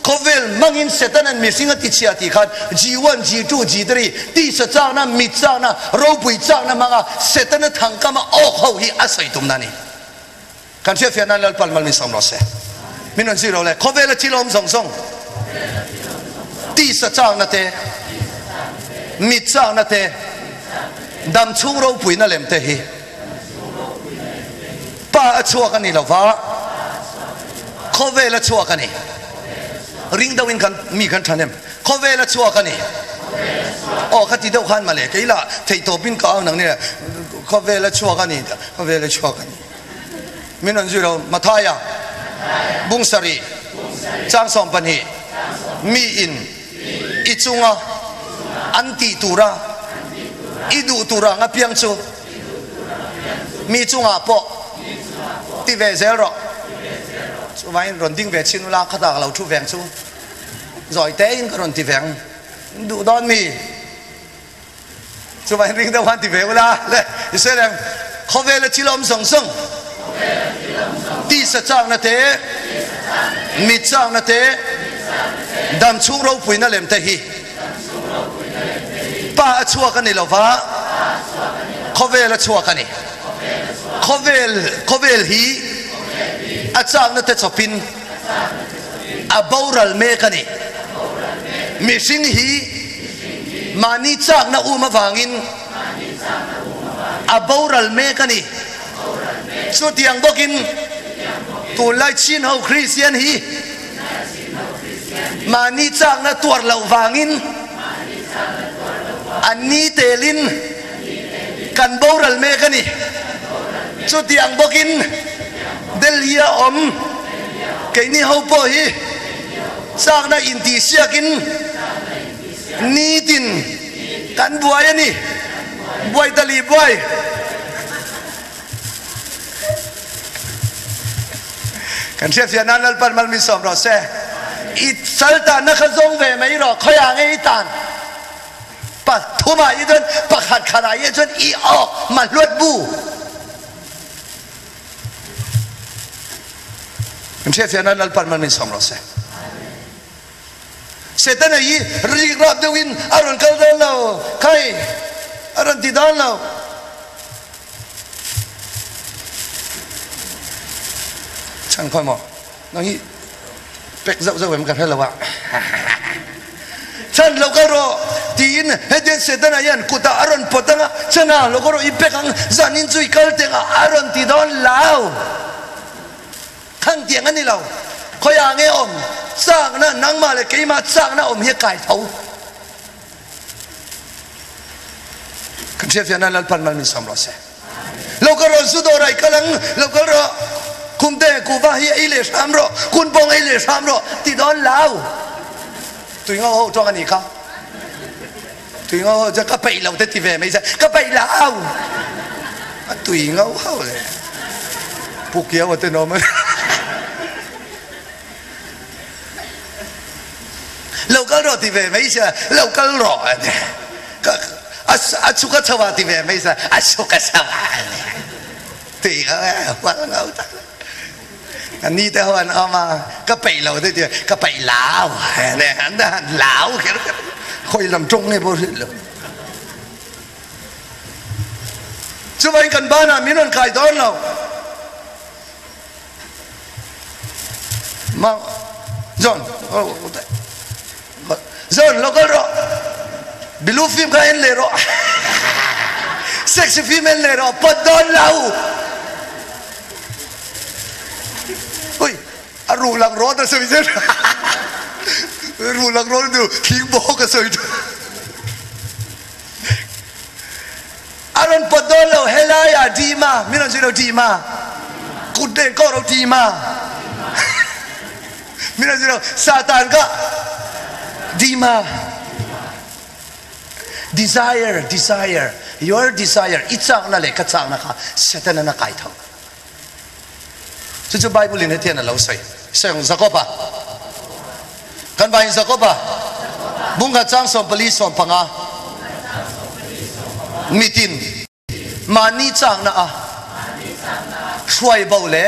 เขาเวลมังอินเซตันมีสิ่งที่เชียร์ที่ขัด G1 G2 G3 ที่สุดเจ้านั้นมิดเจ้านั้นเราไปเจ้านั้นมังอ่ะเซตันทางกามาออกเขาฮีอาศัยตรงนั้นนี่กันเชื่อฟิอานันเลปัลมัลมิสามรสเซ่มินวันสิเราเลยเขาเวลที่ลมส่งที่สุดเจ้านั้นเตมิดเจ้านั้นเตดำชุ่งเราไปนั่นเลมเตฮีป pa chua kan ni lova khove la chua kan ni ring dawin kan mi kan thanem khove la chua kan ni o khati deuh khan male keila thei to bin ka nang ne khove la chua kan ni khove la chua kan ni minon zero mathaya bungsari chang som pan hi mi in ichunga anti tura idu tura nga piang chu mi chunga po ti ve zero chu vai ron ding ve chin la khata lo thu veng chu rồi té in ron ti veng du don mi chu vai ring da wan ti ve la le se le khove le chilom song song ti sa chang na te mi chang na te dam chung ro pui na lem te hi pa chua kan ni lova khove la chua kan ni khovel hi a chang na te chopin a boral me kan ni mi sing hi mani chang na uma wangin a boral me kan ni chu tiang bokin tu lai chin ho Christian hi mani chang na tuar lo wangin ani telin kan boral me kan ni chu tiang bokin delhia om ke ni ho po hi chang na in ti siakin ni tin kan buai ani buai tali buai kan chef ya nan pan mal mi som ro se it salta na khazong ve mai ro khoya ngai tan pa thuma i don pa khat khara ye jon i o man luat bu kan chef ya nan pan mal mi som ro se setan ai ri rap de win aron kal dan lo kai aron ti dan lo chẳng coi mò nó nghĩ bẹt dậu dậu em gặp hay là vợ chân lâu cái rồi tin hết đến sẽ tên này cụ ta aron potanga chân nào lâu cái rồi ibek ang zanin chui kal tiếng aron ti don lao thằng tiếng anh đi lao coi à nghe om sang na nang mà lại cái mà sang na om hiếc cài thấu kan chef yana lal pan mal min som lo se lâu cái rồi sudo rai kalang lâu cái rồi kum te ku va hi ile sam ro kun bong ile sam ro ti don lao tui ngo ho cho ani ka tui ngo ho ja ka pai lo te ti ve mai sa ka pai lao tui ngo ho le pu kia wa te no ma lo ka ro ti ve mai sa lo ka ro ka asu ka chawa ti ve mai sa asu ka chawa tui ngo wa ngau ta anh đi theo anh mà cái bậy lẩu thế thì cái bậy lão này anh đã lão cái khôi làm trung này vô sự luôn chứ vậy cần ba nào miếng ăn cải đón nào mà John lo cái rồi blue film cái anh lệ rồi sexy film anh lệ rồi bắt đón lão ôi ru lăng rót là sợi dây ru lăng rót được khiến bó cái sợi aron podolo helaya dima minon sino dima kude koro dima minon sino satan ka dima desire your desire ichak na le ka chak na ka satan na kai thau chu Bible in hetian lo sai sang Zakoba kan bai Zakoba bunga chang som pali som panga mitin mani chang na a shwai bo le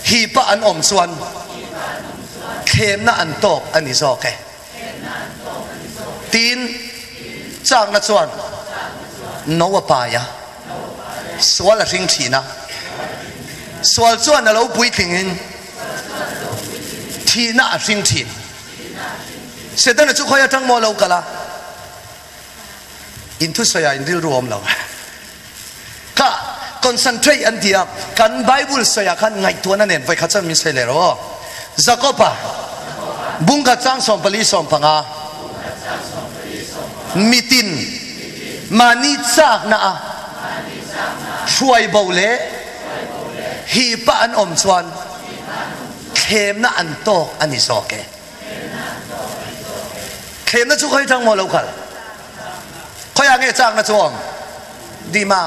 hi pa an om chuan khem na an top ani zo ke tin chang na chuan no pa ya swala ring thina swal chuan a lo pui thingin thina a ring thin sedan chu khoya tang mo lo kala in thu soya in dil ruom lo ka concentrate an dia kan Bible saya kan ngai tuan anen vai khacha mi se le ro Jacoba bunga chang som pali som panga mitin mani chak na a chuai bole hi pa an om chuan khem na an tok ani soke khem na chu khoi thang mo lo khal khoi ange chak na chuang di ma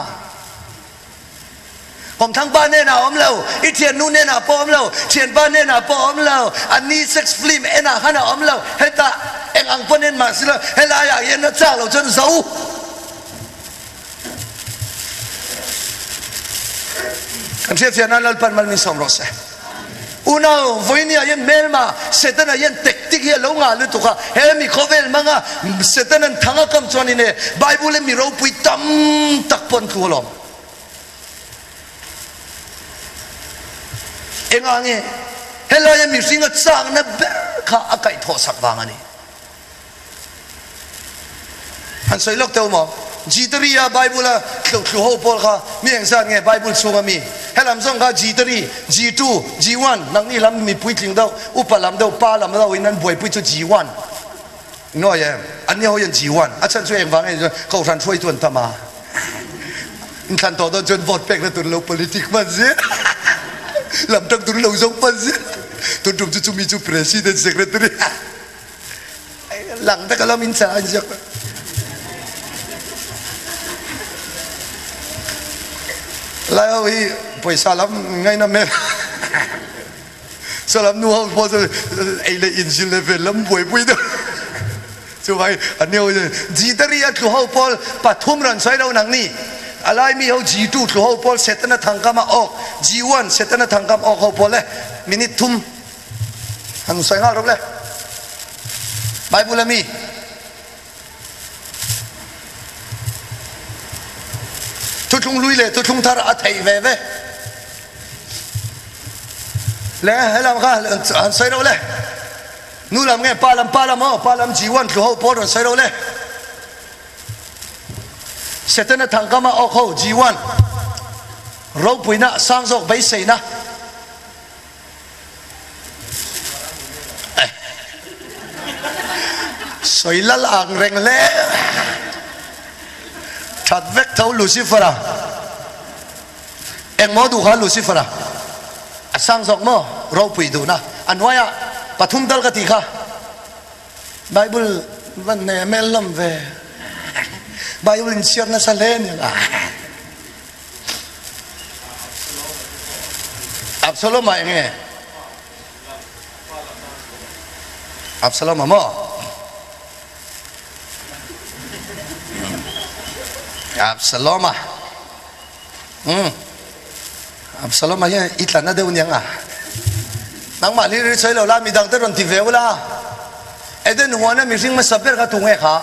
ผมทั้งบ้านเนี่ยนะอมเราอีเทียนนู่นเนี่ยนะปอมเราเทียนบ้านเนี่ยนะปอมเราอันนี้เซ็กซ์ฟิล์มเอ็นะฮะนะอมเราเฮตาเอ็งอังปนเนี่ยมาสิละเฮลายาเย็นนะจ้าเราจนเศร้าอันเทียนนั้นเราเป็นมันมีสมรสอุณาวันนี้ยันเมลมาเสร็จแล้วยันเทคนิคเฮลงาลุตุกะเฮมีข้อเวลมังะเสร็จแล้วทั้งคำจวนนี่เนี่ยไบเบิลมีเราปุยตั้มตักปนตัวลมเอ็งอ่างเงี้ยเฮลอยมีสิ่งที่สั่งนะเบข้าอากาศทอสักบางอันนี้อันสวยล็อกเต้าหมอจีตรีอะไบเบิลอะคลุหัวพอลค่ะมีอย่างสั่งเงี้ยไบเบิลสูงมีเฮลำส่งค่ะจีตรีG2 G1นังนี่ลำมีปุยทิ้งเต้าอุปลำเต้าป้าลำเต้าวินันบวยปุยจุ G1น้อยยังอันนี้เขายัง G1อาจารย์ช่วยเองฟังเองเขาท่านช่วยตัวทำมาท่านต่อต้นจนวอดเป็กแล้วตัวเรา politik มันเสียลำตั้งตุนเราส่งปันสิตุนจุ่มจุ่มมีจุ่ม president secretary หลังแต่ก็เรามินซาอันจักแล้วอีไปสลับไงนะแม่สลับนัวพอจะไอ้เลยอินซิลเลเวลล้ำป่วยปุ้ยตัวช่วยอันนี้ว่าจีตรีอัดเขาพอปัดทุ่มรันใส่เราหนังนี่อะไรมีเขาG2เขาพอเสร็จแล้วทางกามาออกG1เสร็จแล้วทางกามออกเขาพอเลยมินิทุ่มอันใส่ห้ารบเลยไบเบิลมีทุกทุ่งลุยเลยทุกทุ่งทาร์อัฐิเว่เว่แล้วให้เราค่ะอันใส่เราเลยนู่นเราไงปาลัมG1เขาพออันใส่เราเลยเสร็จแล้วทางกามาออกเขาG1เราปุยนะสร้างโลกไปเสียนะสวยละลางแรงเล่ชัดเวกเท่าลูซิเฟอร์เอ็งมอดูฮะลูซิเฟอร์สร้างโลกมั้งเราปุยดูนะอันว่าปฐุมดัลกติค่ะไบเบิลวันเนเมลลัมเวไบเบิลอินเชียร์นัสเลนยังอับซาโลมมาอย่างไงอับซาโลมมาอับซาโลมอับซาโลมมาเนี่ยอิตลานาเดวยังอ่ะนังมาลีรีใช้เราละมีดังแต่รอนทีเวลละเอเดนหัวนั้นมีสิ่งมาสับเปร์กับถุงเอกค่ะ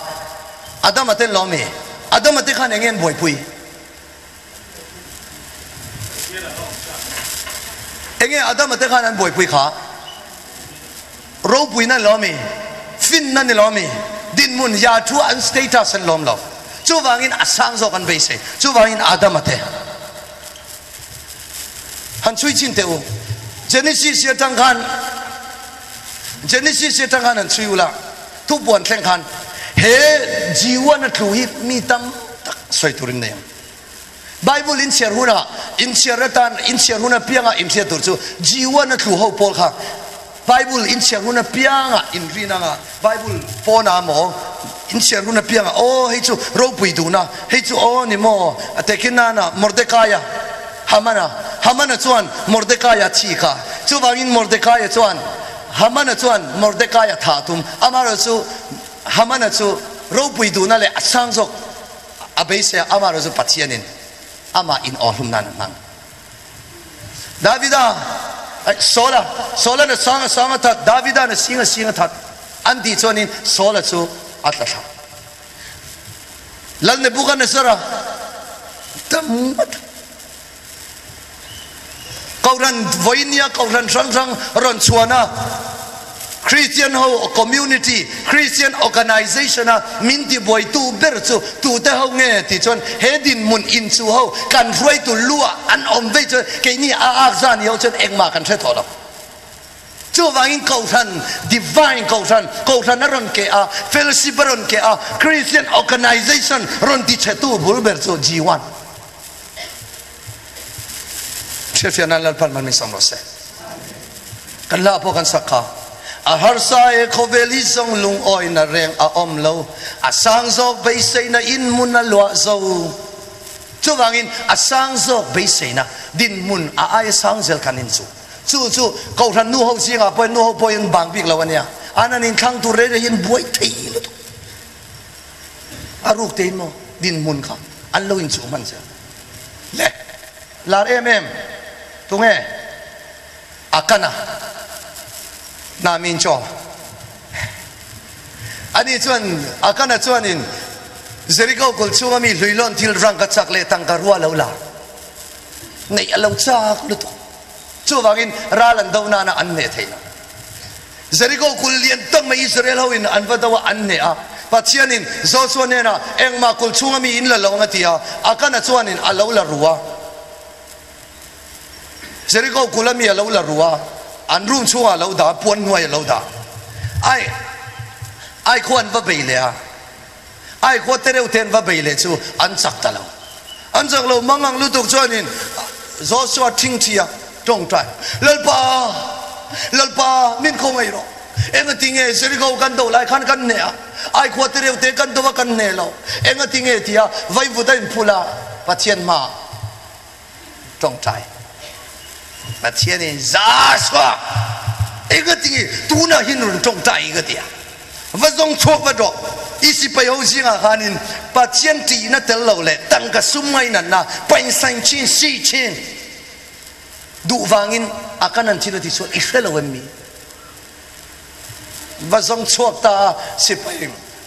อาดัมมาเต้นล้อมีอาดัมมาเต้นขันอย่างเงี้ยบ่อยปุยเอ็งอาดัมมาเตะขานั้นบ่อยปุยขาเราปุยนั่นล้อมีฟินนั่นล้อมีดินมุนยาทัวอันสเตตัสล้อมเราจู่วางินอาสังโซกันไปเสจู่วางินอาดัมมาเตะฮันช่วยจินเตอเจนิสิเสียทังขันนั้นช่วยอยู่ละทุกวันแข่งขันเฮจีวันนั้นทุยมีตั้มสวยตุรินเนี่ยไบเบิลอินเชียร์หุนะอินเชียร์ตันอินเชียร์หุนะเพียงอินเชียร์ตัวจู่G1นั่นคือเขาพอลค่ะไบเบิลอินเชียร์หุนะเพียงอินรีนังไบเบิลพอนาโมอินเชียร์หุนะเพียงโอ้เฮ้ยจู่เราไปดูนะเฮ้ยจู่โอ้นี่โมแต่กินนั่นนะมอร์เดคายะฮามันนะจวนมอร์เดคายะชีค่ะจู่บางอินมอร์เดคายะจวนฮามันนะจวนมอร์เดคายะถาตุมอามาร์จู่ฮามันนะจู่เราไปดูนั่นแหละสังสกอาเบสเซียอามาร์จู่ปัจเจียนินอามาอินออลุมนันมังดาวิดาโซลาเนี่ยสางทัดดาวิดาเนี่ยสิงทัดอันที่ชนินโซลาจูอัตตาลันเนบุกันเนสระตั้มเขารันวอยเนียเขารันรังรันชวนะค Christian ho community Christian organization min ti boy tu ber chu tu te ho nge ti chon hedin mun in chu ho kan roi tu lua an om ve chu ke ni a zan yo chen engma kan the tholo chu wangin kausan divine kausan ron ke a fellowship ron ke a Christian organization ron ti chetu bul ber chu jiwan chefiana lal pan man mi samro se kan la po kan sakha a harsa e khoveli zong lung oi na reng a om lo a sang zok be sei na in mun na lwa zo chu wangin a sang zok be sei na din mun a ai sang zel kanin chu kau than nu ho singa poi nu ho poi bang bik lawania ananin khang tu re hin buai thei lo aruk te mo din mun kha an lo in chu man cha le lar tu nge akana na min cho ani chuan akana chuanin Jericho kul chunga mi luilon thil rang ka chak le tang ka ruwa lo la nei alo chak lu to chu wangin ralan do na an ne theina Jericho kul lian tang ma Israel ho in an wadawa an ne a pachianin Joshua ne na engma kul chunga mi in la lo ngatia akana chuanin alo la ruwa Jericho kulami alo la ruwa an room chunga lo da puan nuai lo da ai khuan va beile a ai kho tereu ten va beile chu an chak ta lo an chak lo mangang lu tuk chuanin Joshua thing thia tong trai lalpa min ko ngai ro enga tinge Jericho kan do lai khan kan ne a ai kho tereu te kan do kan ne lo enga tinge tia vai vutain phula pathian ma tong trai pathian Joshua enga tinge tu na hin tong trai ga tia va zong chok va do isi pa yo jinga khanin pathian ti na tel lo le tang ka sumai na na pain san chin si chin du wangin akanan thila ti so Israel wen mi va zong chok ta si pa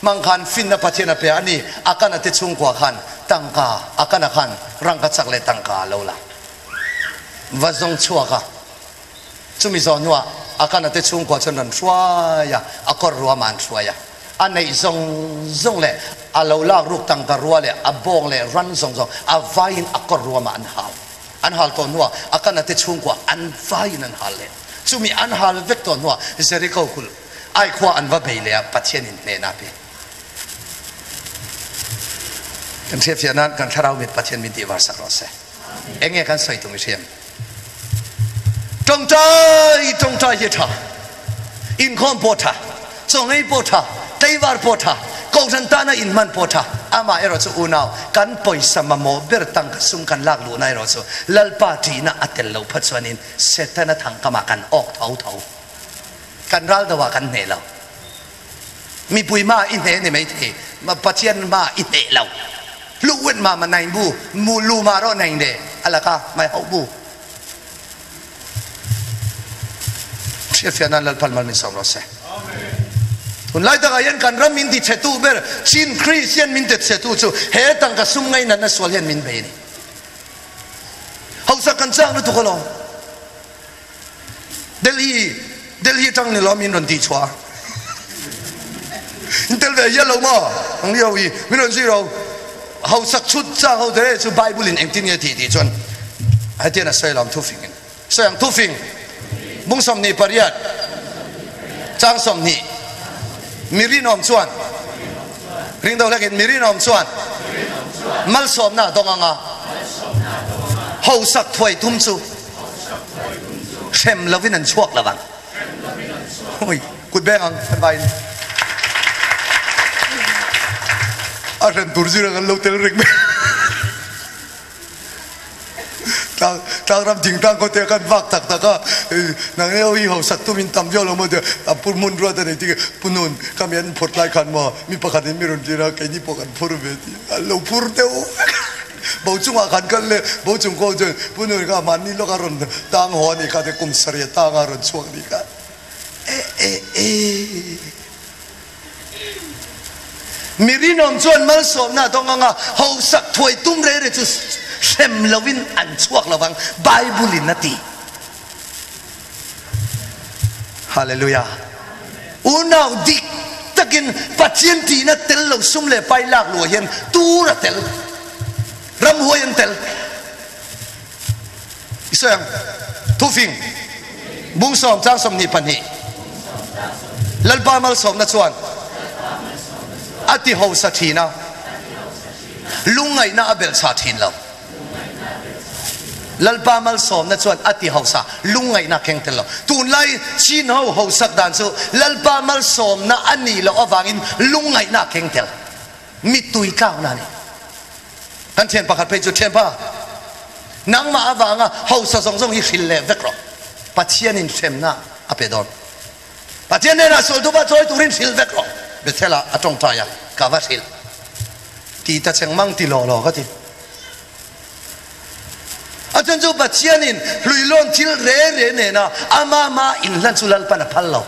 mang khan fin na pathian pe ani akana te chung kwa khan tangka akana khan rang ka chak le tangka lo la va zong chok ka chumi zo nuwa akana te chung kwa chon ran shwaya akor ruwa man shwaya anei zong le alo la ruk tang ka ruwa le abong le ran zong avain akor ruwa man an hal to nuwa akana te chung kwa an vain an hal le chumi an hal vek to nuwa Jericho kul ai khwa an va beile a pathian in ne na pe kan chef yanan kan tharau mit pathian min ti war sak ro se enge kan soi tu mi siam trong trai ye tha in khom po tha chong ei po tha taiwar po tha ko san ta na in man po tha ama ero chu unau kan poisa ma mo ber tang ka sung kan lak lu nai ro chu lalpa ti na atel lo phat chuanin setana thang kama kan ok thau kan ral dawa kan ne lo mi pui ma in ne ne mai the ma pathian ma in ne lo lu wen ma nai bu mu lu ma ro nai de alaka mai hau bu chefiana lal palmal min sawro se un lai ta yan kan ram min di chetu ber chin Christian min te chetu chu he tang ka sum ngai na swal yan min be ni hausa kan chang nu to ko lo Delhi tang ni lo min ron ti chwa intel ve yellow ma ang yo wi min ron zero hausa chut cha ho de chu Bible in engtin ye ti chon ha tian a sai lam thu fing sayang thu fing bung som ni pariat chang som ni mirin om chuan ring do lakin mirin om chuan mal som na donganga ho sak thoi tum chu sem lovin an chuak lawang oi kut beng ang vai a ren turjira kan lo tel ring tang ram jing tang ko te kan vak tak taka nang oi ho sat tu min tam jo lo mo de apur mun ro de ti punun kamian portlai khan mo mi pakhat mi ron jira ke ni pokan phur ve ti lo phur te o bo chung a khan kan le bo chung ko je punun ka man ni lo ka ron tang ho ni ka te kum sari ta ga ron chuak ni ka mirinom chuan mal som na donganga ho sak thoi tum re chu sem lovin an chuak lawang Bible in nati hallelujah unau dik takin patien ti na tel lo sum le pai lak lo hian tu ra tel ram hoyan tel isang thu phing bung som chang som ni pani lalpa mal som na chuan ati ho sa thina lungai na abel sa thin lo lalpa mal som na chuan ati ho sa lungai na keng tel lo tun lai chin ho sak dan chu lalpa mal som na ani lo awangin lungai na keng tel mitui ka na ni kan thian pakhat pe chu thian pa nang ma awanga ho sa song song hi khil le vek ro pathian in sem na apedon pathian ne na sol tu ba choi turin sil vek ro bethela atong ta ya ka va sil ti ta cheng mang ti lo lo ka ti ajan chu pathian in luilon thil re ne na ama ma in lan chu lal pa na phal lo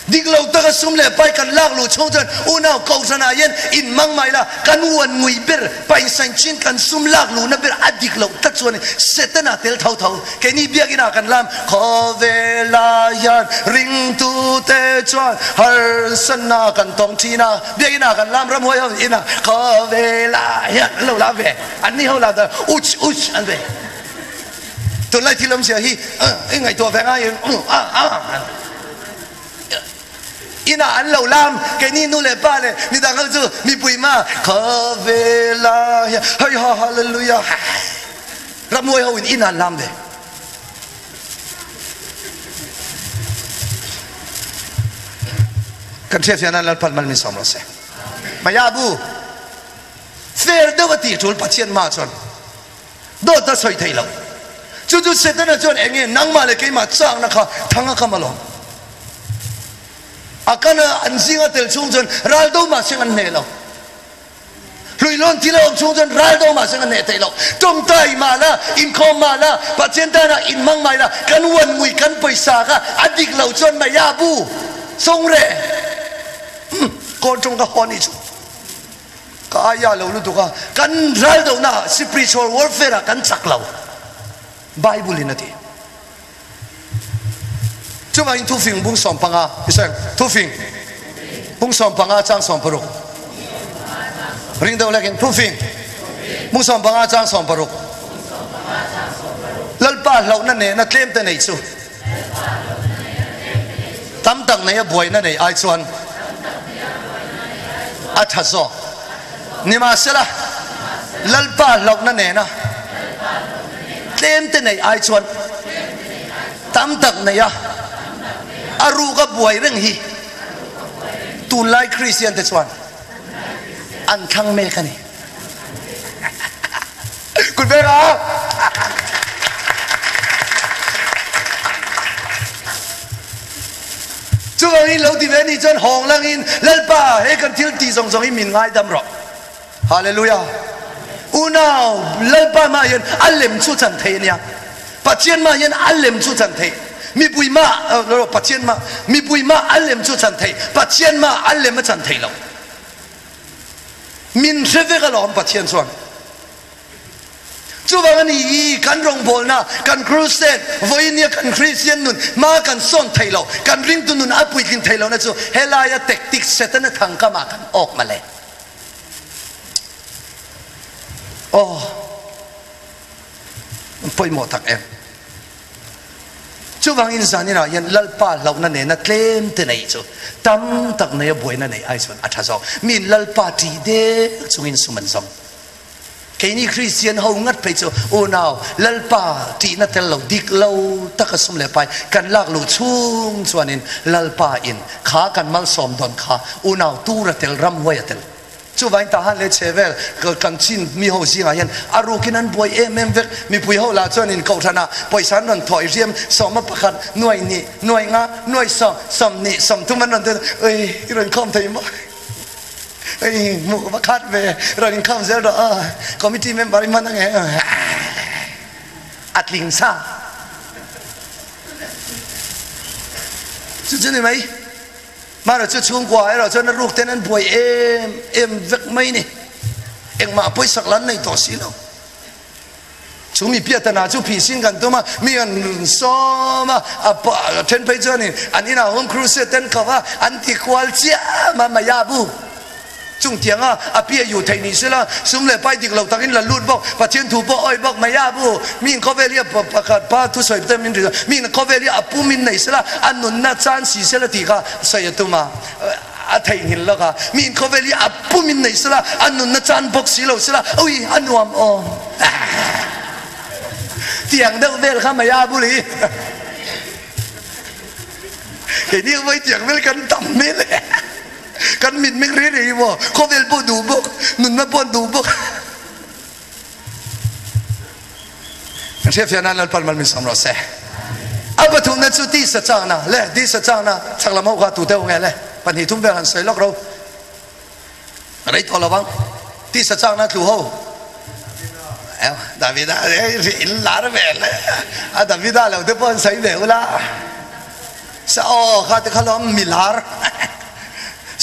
diglo ta ka sum le pai kan lak lu chongjan unau kau sana yen in mang mai la kan wan ngui ber pai san chin kan sum lak lu na ber adiglo ta chuan setana tel thau thau ke ni biagina kan lam khovela yan ring tu te chuan har sanna kan tong thina biagina kan lam ram hoi ina khovela yan lo la ve an ni ho la da uch an ve to lai thilam sia hi ngai to ve nga yen ina an lo lam ke ni nu le pa le ni da khal chu mi pui ma khavela hay hallelujah ramoi ho in ina lam de kan chef yana lal pal mal mi som se maya bu fer de wati chul pathian ma chon do ta soi thei lo chu chu se ta na chon enge nang ma le ke ma chang na kha thanga ka ma lo akana anjinga tel chungjon raldo ma sengan nelo luilon tilo chungjon raldo ma sengan ne telo tong tai mala in khom mala patienta na in mang mai la kan wan ngui kan paisa ka adik lo chon ma ya bu song re kon chong ka honi chu ka ya lo lu tu ka kan raldo na spiritual warfare kan chak lo bible inati cuma in tu phing bung som panga isang tu phing bung som panga chang som paruk ring dau lakin tu phing bung som panga chang som paruk lalpa lau na ne na tlem te nei chu tam tak nei boy na nei ai chuan athaso nima sela lalpa lau na ne na tlem te nei ai chuan tam tak nei ya aruga buai reng hi tu lai Christian te chuan an khang me khani kun be ra chu ngi lo ti ve ni chon hong lang in lalpa he kan thil ti song song hi min ngai dam ro hallelujah unau lalpa ma yen alem chu chan the nia pathian ma yen alem chu chan the mi pui ma lo pathian ma mi pui ma alem chu chan thei pathian ma alem chan thei lo min seve ga lo pathian chuan chu wang ni kan rong bol na kan crusade voinia kan Christian nun ma kan son thei lo kan ring tu nun apui kin thei lo na chu helaya tactic setan thang ka ma kan ok male oh poi mo tak em chu wang in zanina yan lalpa lau na ne na tlem te nei chu tam tak ne boi na nei ai chuan atha zo min lalpa ti de chungin suman som ke ni Christian ho ngat pe chu o now lalpa ti na tel lo dik lo takasum le pai kan lak lu chung chuanin lalpa in kha kan mal som don kha o now tu ra tel ram hoya tel chu vain ta han le chevel kan chin mi ho singa yan aru kinan boy em vek mi pui ho la chuan in ko thana poisan non thoi riam soma pakhat noi ni noi nga noi som ni som tu man non te oi ron khom thei ma oi mu pakhat ve ron khom zel do committee member man nge atling sa chu chu ni mai mà rồi chung qua rồi cho nó ruột tên anh bồi em vek mấy nè em mà bồi sạc lăn này to xí đâu chúng mi biết na chú phi sinhกันตัวมามีอันซ้อมเทนไปจนี่อันนี้นะโฮมครูเซเทนเขาว่าอันที่ควอลเจียมายาบูจุงเทียงเปียอยู่ไทยนี่สิละสุมเลยไปดิกเราตั้งอินละลุดบอกปะเทียนถูบอกอ้อยบอกมายาบูมีนเขาเวลีประกาศป้าทุสวยเต็มมินเลยมีนเขาเวลีปูมินไหนสิละอันนุนน่าจานสีสิละที่ค่ะสวยตัวมาไทยนี่ละค่ะมีนเขาเวลีปูมินไหนสิละอันนุนน่าจานบอกสีเราสิละอุ้ยอันนวมอ๋อเตียงเด็กเวลข้ามายาบุรีเห็นนี่ไว้เตียงเวลกันต่ำไม่เลยกันมินไม่เรียนอะไรวะเขาเวลปวดดูบกนุนมาปวดดูบกเชฟยานันลัลปัลมันมีสามรสเซ่อาบัตุนัดสุดที่สัจจานะเล่ที่สัจจานะชักละมั่วขาตูเต้าไงเล่ปัญหาทุ่มเวลันใส่ล็อกเราอะไรตัวระวังที่สัจจานะถูกเขาดาวิดาอินลาร์เวลดาวิดาเราเดี๋ยวพอนใส่เวลละสะโอ้ข้าจะขลุ่มมิลาร์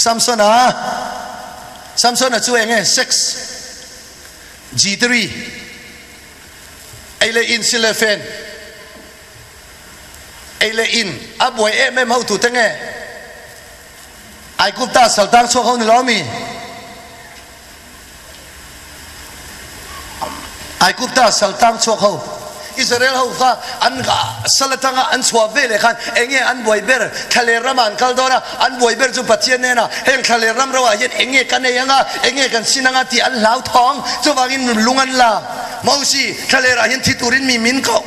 ซัมซอนช่วยไง6 G3 ไอเลอินซิเลเฟนไอเลอินอับวยไม่มาถูกตั้งไงไอกุปตาสัลตังช่วยเขาหนึ่งล้อมีไอกุปตาสัลตังช่วยเขาอิสราเอลเขาว่าอันสัลตังอันชัวเวเลยกันเองอันบวยเบอร์ทะเลรามันคัลโดนะอันบวยเบอร์จุปัจเจเนนะเฮงทะเลรามเราว่าเองกันเองเองกันสินังที่อันเหลาทองจุวากินลุงอันละมอสีทะเลราเห็นที่ตุรินมีมินเขา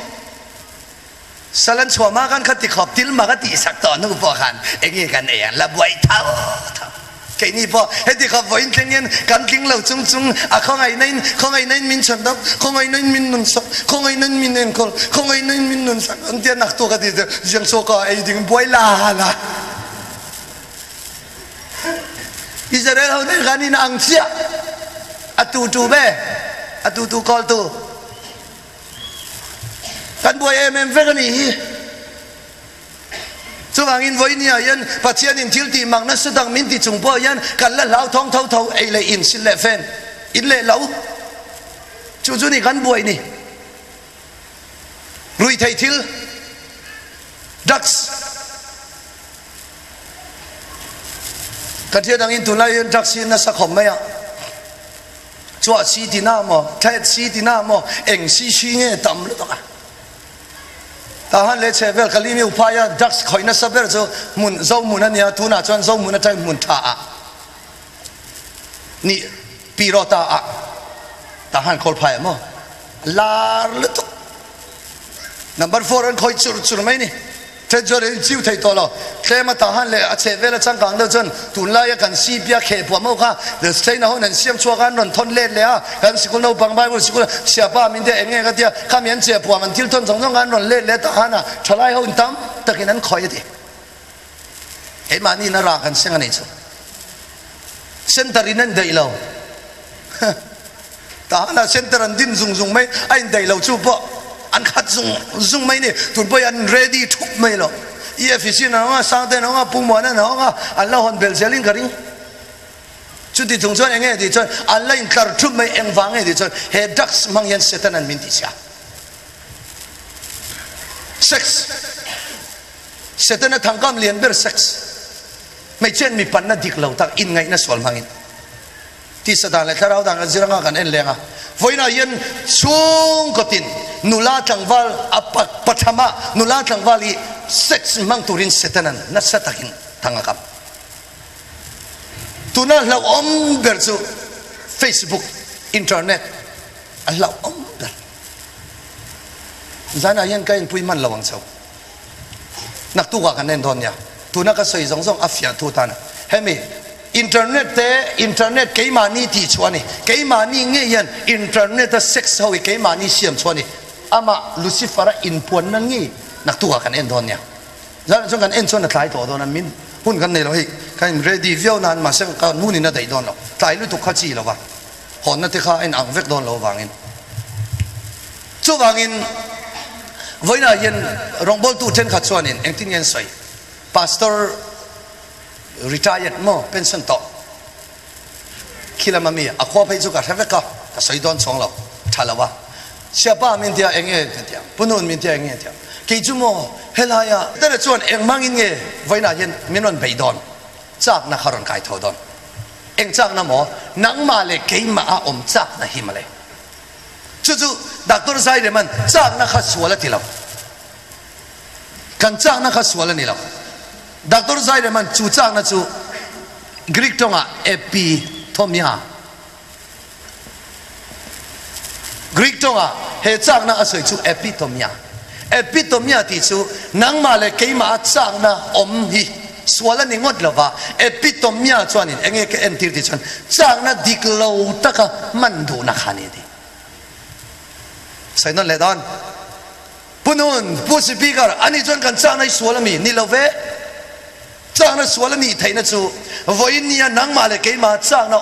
สัลันชัวมากันขัดติขอบติลมากันติสักตอนนึกพอกันเองกันเองละบวยเท่าแค่นี้พอให้ที่เขาบอกอินเทอร์เน็ตการทิ้งเราจุงเขาไงนั่นมินฉันดับเขาไงนั่นมินนุนสักเขาไงนั่นมินเอ็นคอลเขาไงนั่นมินนุนสักอันเดียนักตัวกันที่ยังโซกาไอ้ดิ่งบวยลาละอิสราเอลเขาเนี่ยกันนี่นังเสียอัตูเบ้อัตูคอลตูกันบวยเอ็มเฟกันนี่ช่วงอินวันนี้ยันปัจจัยอินทิลตีมังนัสดังมินติจงพ่อยันกันละเหลาท้องเท่าไอเลอินสิเลเฟนอินเลเหลาจู่นี่กันบวยนี่รุยไททิลดักส์กันที่ดังอินตุลายันดักส์นัสขมไหมอ่ะจั่วซีดีน่ามอแท้ซีดีน่ามอเอ็งซีเงี้ยต่ำเลยต้องอ่ะตาฮันเลเชเวลคลีมีอุปายดักส์คอยนัสเบอร์จะมุนเจ้ามุนนี่ทุน่าจวนเจ้ามุนใจมุนท่านี่ปีโรตาตาฮันคอลพายมั้งลาร์ลุตนัมเบอร์4อันคอยจุดไหมนี่เทจอร์จิวไทยตัวเราเคลมาตาฮันเลเชเวลจังกังเดจนตุนลายกันซีเปียเคปัวมั้งค่ะเดี๋ยวใช้นะฮะนั่นเสียมชัวกันนนทนเล่นเลยอ่ะกันสกุลเราบังใบบุสกุลเสียป้ามินเดเองไงก็เดียข้ามีอันเสียปัวมันทิลทนสองกันนนเล่นเลยตาฮันอ่ะทลายเขาอินตั้มตะกี้นั้นคอยดิเฮ้ยมานี่น่ารักกันเสียงอันนี้จ้ะเส้นตารินันเดียวเราตาฮันเส้นตารันดินซุงไม่ไอ้เดียวเราจูบอันขัดซุงไม่เนี่ยตุนไปอัน ready ทุกไม่หรอกอีเอฟซีนะว่าสร้างแต่นะว่าปุ่มวันนะว่าอันละคนเบลเซลินกันริงจุดที่ตรงส่วนเองไงที่ส่วนอันละอินคาร์ทุกไม่เองฟังไงที่ส่วนเฮดักส์มังยันเซตันนันมินติเสียเซ็กส์เซตันนันทางกำเลียนเบอร์เซ็กส์ไม่เช่นมีปัญหาดิกเราตักอินไงนะสวลมังอินที่สถานเลยถ้าเราต่างกันจิรังกันเอ็นเลงอ่ะไว้น่ายันสูงกตินนุลาจังวาลปัทมานุลาจังวาลีเซ็กส์มังตุรินเซตันนันนัสตักินทางกับตุน่าเราอมเบอร์ซูเฟซบุ๊กอินเทอร์เน็ตเราอมเบอร์จานายันก็ยังพูดมันระวังเจ้านักตัวกันเน้นทอนเนี่ยตุน่าก็ใส่สองอัฟยาทุตันเฮ้ยมีอินเทอร์เน็ตอินเทอร์เน็ตเกี่ยมานี่ที่ชวนนี่เกี่ยมานี่เงี้ยยันอินเทอร์เน็ตเซ็กส์เขาเกี่ยมานี่เสียมชวนนี่อามาลูซิฟาร์อินพวนนั่นงี้นักตัวกันเอ็นทอนเนี่ยแล้วจนกันเอ็นชวนนักหลายตัวตอนนั้นมินหุ่นกันเนี่ยเราเฮ้ยกันเรดี้วิวนานมาเช่นกันหุ่นนี่น่าได้โดนเราตายรู้ตุกขจีเราวะหอนนั่นที่ข้าเอ็นอ่างเวกโดนเราวางอินจู่วางอินวันนั้นยันรองบอลตู้เทนขัดชวนอินเอ็งทิ้งยันใส่พาสเตอร์retired มั้งเป็นสันโตคิดละมามีอ่ะขอไปจุกะเทวกะก็ใส่ดอนสองเราทัลวะ siapa minta enge tiang punun minta enge tiang kejumo helaya tara chuan engmangin nge voina yen minon beidon chak na kharon kai thodon eng chak na mo nangma le keima a chak na himale chu doctor sai de man chak na kha suala tilaw kan chak na kha suala ni law doctor sai de man chu chak na chu Greek tonga epithomia Greek tonga he chak na asoi chu epithomia ti chu nangma le keima chak na hi suala ni ngot lova epithomia chuanin enge ke entir ti chuan chak na diklo taka mandu na khani di sai non le don punun pusi bigar ani chuan kan chak na suala mi ni love chak na suala mi thaina chu voinia nangma le keima chak na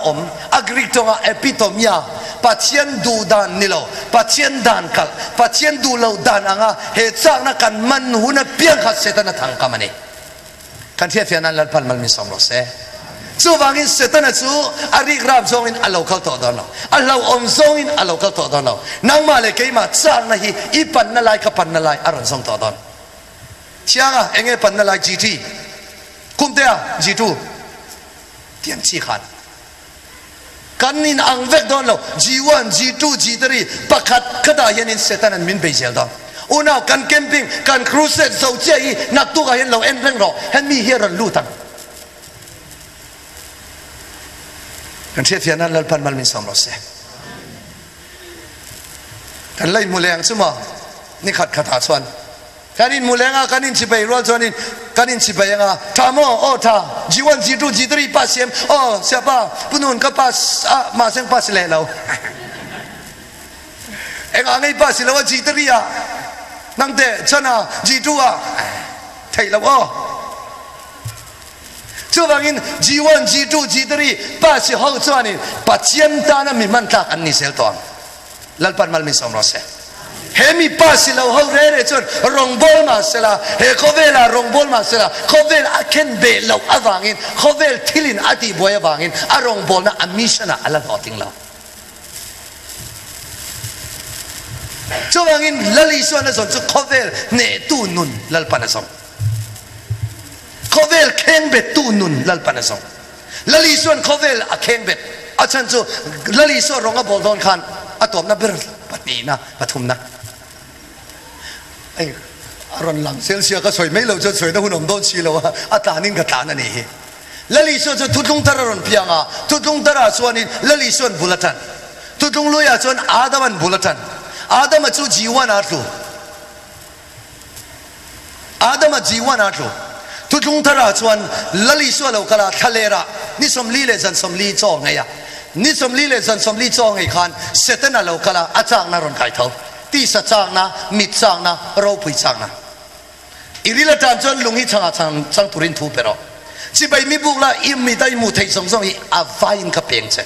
Greek tonga epithomia pathian du dan nilo pathian dan kal pathian du lo dan anga he chak na kan man huna piang khat setana thang kamani kan thia fianan lal palmal mi somro se chu wangin setana chu ari grab zong in alokal to don lo allo zong in alokal to don lo nangma le keima chak na hi ipan na lai ka pan na lai aron zong to don chianga enge pan na lai gt kumtea g2 tiang chi khan kanin ang vek don lo g1 g2 g3 pakhat kada yanin setanan min bezel don unaw kan camping kan crusade so chei nak tu ga yan lo en reng ro han mi here lutan kan che fianan lal pan mal min som lo se kan lai muleng chuma ni khat khatha chuan kanin mulenga kanin chibai rol chuanin kanin chibayanga thamo o tha g1 g2 g3 pasem o siapa punun ka pas ma seng pas le lo enga ngai pas lo g3 ya nang te chana g2 a thai lo o chuwangin g1 g2 g3 pas ho chuanin pathian ta na mi man tak an ni sel ton lalpan mal mi som ro se hemi pasilo ho re chon rongbol ma sela he khovela rongbol ma sela khovel aken be lo awangin khovel thilin ati boya wangin a rongbol na amishana ala hoting la chowangin lali so na son chu khovel ne tu nun lal panasong khovel ken be tu nun lal panasong lali so khovel aken be achan chu lali so ronga boldon khan atom na ber patina pathumna ai aron lang sel sia ka soi mai lo cho soi da hunom don chi lo a ta ning ka ta na ni lali so cho tutung tararon pianga tutung tara suanin lali son bulatan tutung loya chon adaman bulatan adama chu jiwan atlu adama jiwan atlu tutung tara chuan lali so lo kala thalera ni som li le zan som li cho ngaya ni som li le zan som li cho ngai khan setana lo kala achang na ron kai tho ti sa chang na mit chang na ro pui chang na irila tan chon lungi changa chang turin thu pero chi bai mi bukla im mi dai mu thei song song i a vain ka peng che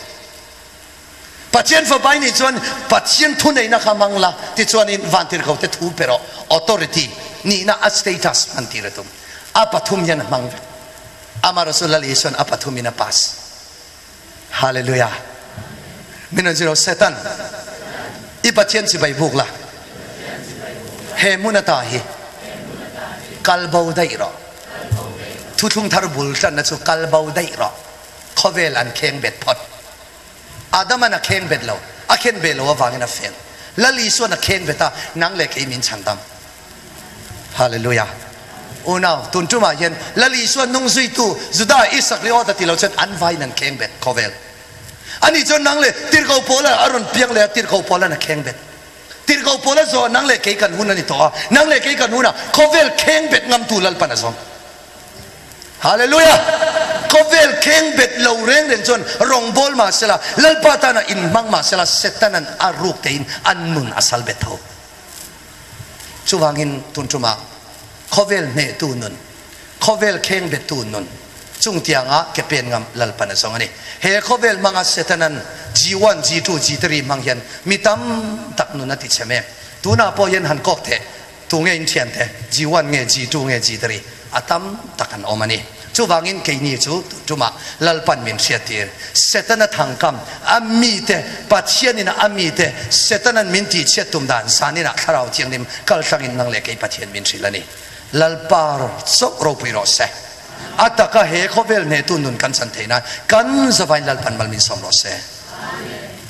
patien fo bai ni chon patien thu nei na khamangla ti chon in vantir ko te thu pero authority ni na a status antiratum a pathum yan mang ama rasulullah ison a pathum ina pas hallelujah minon zero setan i patien si bai bukla he munata hi kalbau dai ro tutung thar bul tan na chu kalbau dai ro khovel an kheng bet phot adama na kheng bet lo a khen be lo wangina fel lali so na kheng beta nang le ke min chandam hallelujah una tuntuma yen lali so nung zui tu zuda isak le ota tilo chen an vai nan kheng bet khovel ani chon nang le tirko pola aron piang le tirko pola na kheng bet tirko pola zo nang le ke kan hunani to nang le ke kan huna khovel kheng bet ngam tu lal panazom hallelujah khovel kheng bet lo reng ren chon rong bol ma sela lal patana in mang ma sela setanan aruk tein annun asal bet ho chuwangin tuntuma khovel ne tu nun khovel kheng bet tu nun chung tianga ke pen ngam lal panazong ani he khovel manga setanan g1 g2 g3 mangyan mitam taknuna ti cheme tuna po yen han kok the tu nge in thian the g1 nge g2 nge g3 atam takan omani chu wangin ke ni chu tuma lalpan min siatir setana thangkam ami te pathian in ami te setana min ti chetum dan sanina kharau chiangnim kal sangin nang le ke pathian min silani lalpar sok ro pui ro se ataka he khovel ne tu nun kan san theina kan zawain lalpan mal min som ro se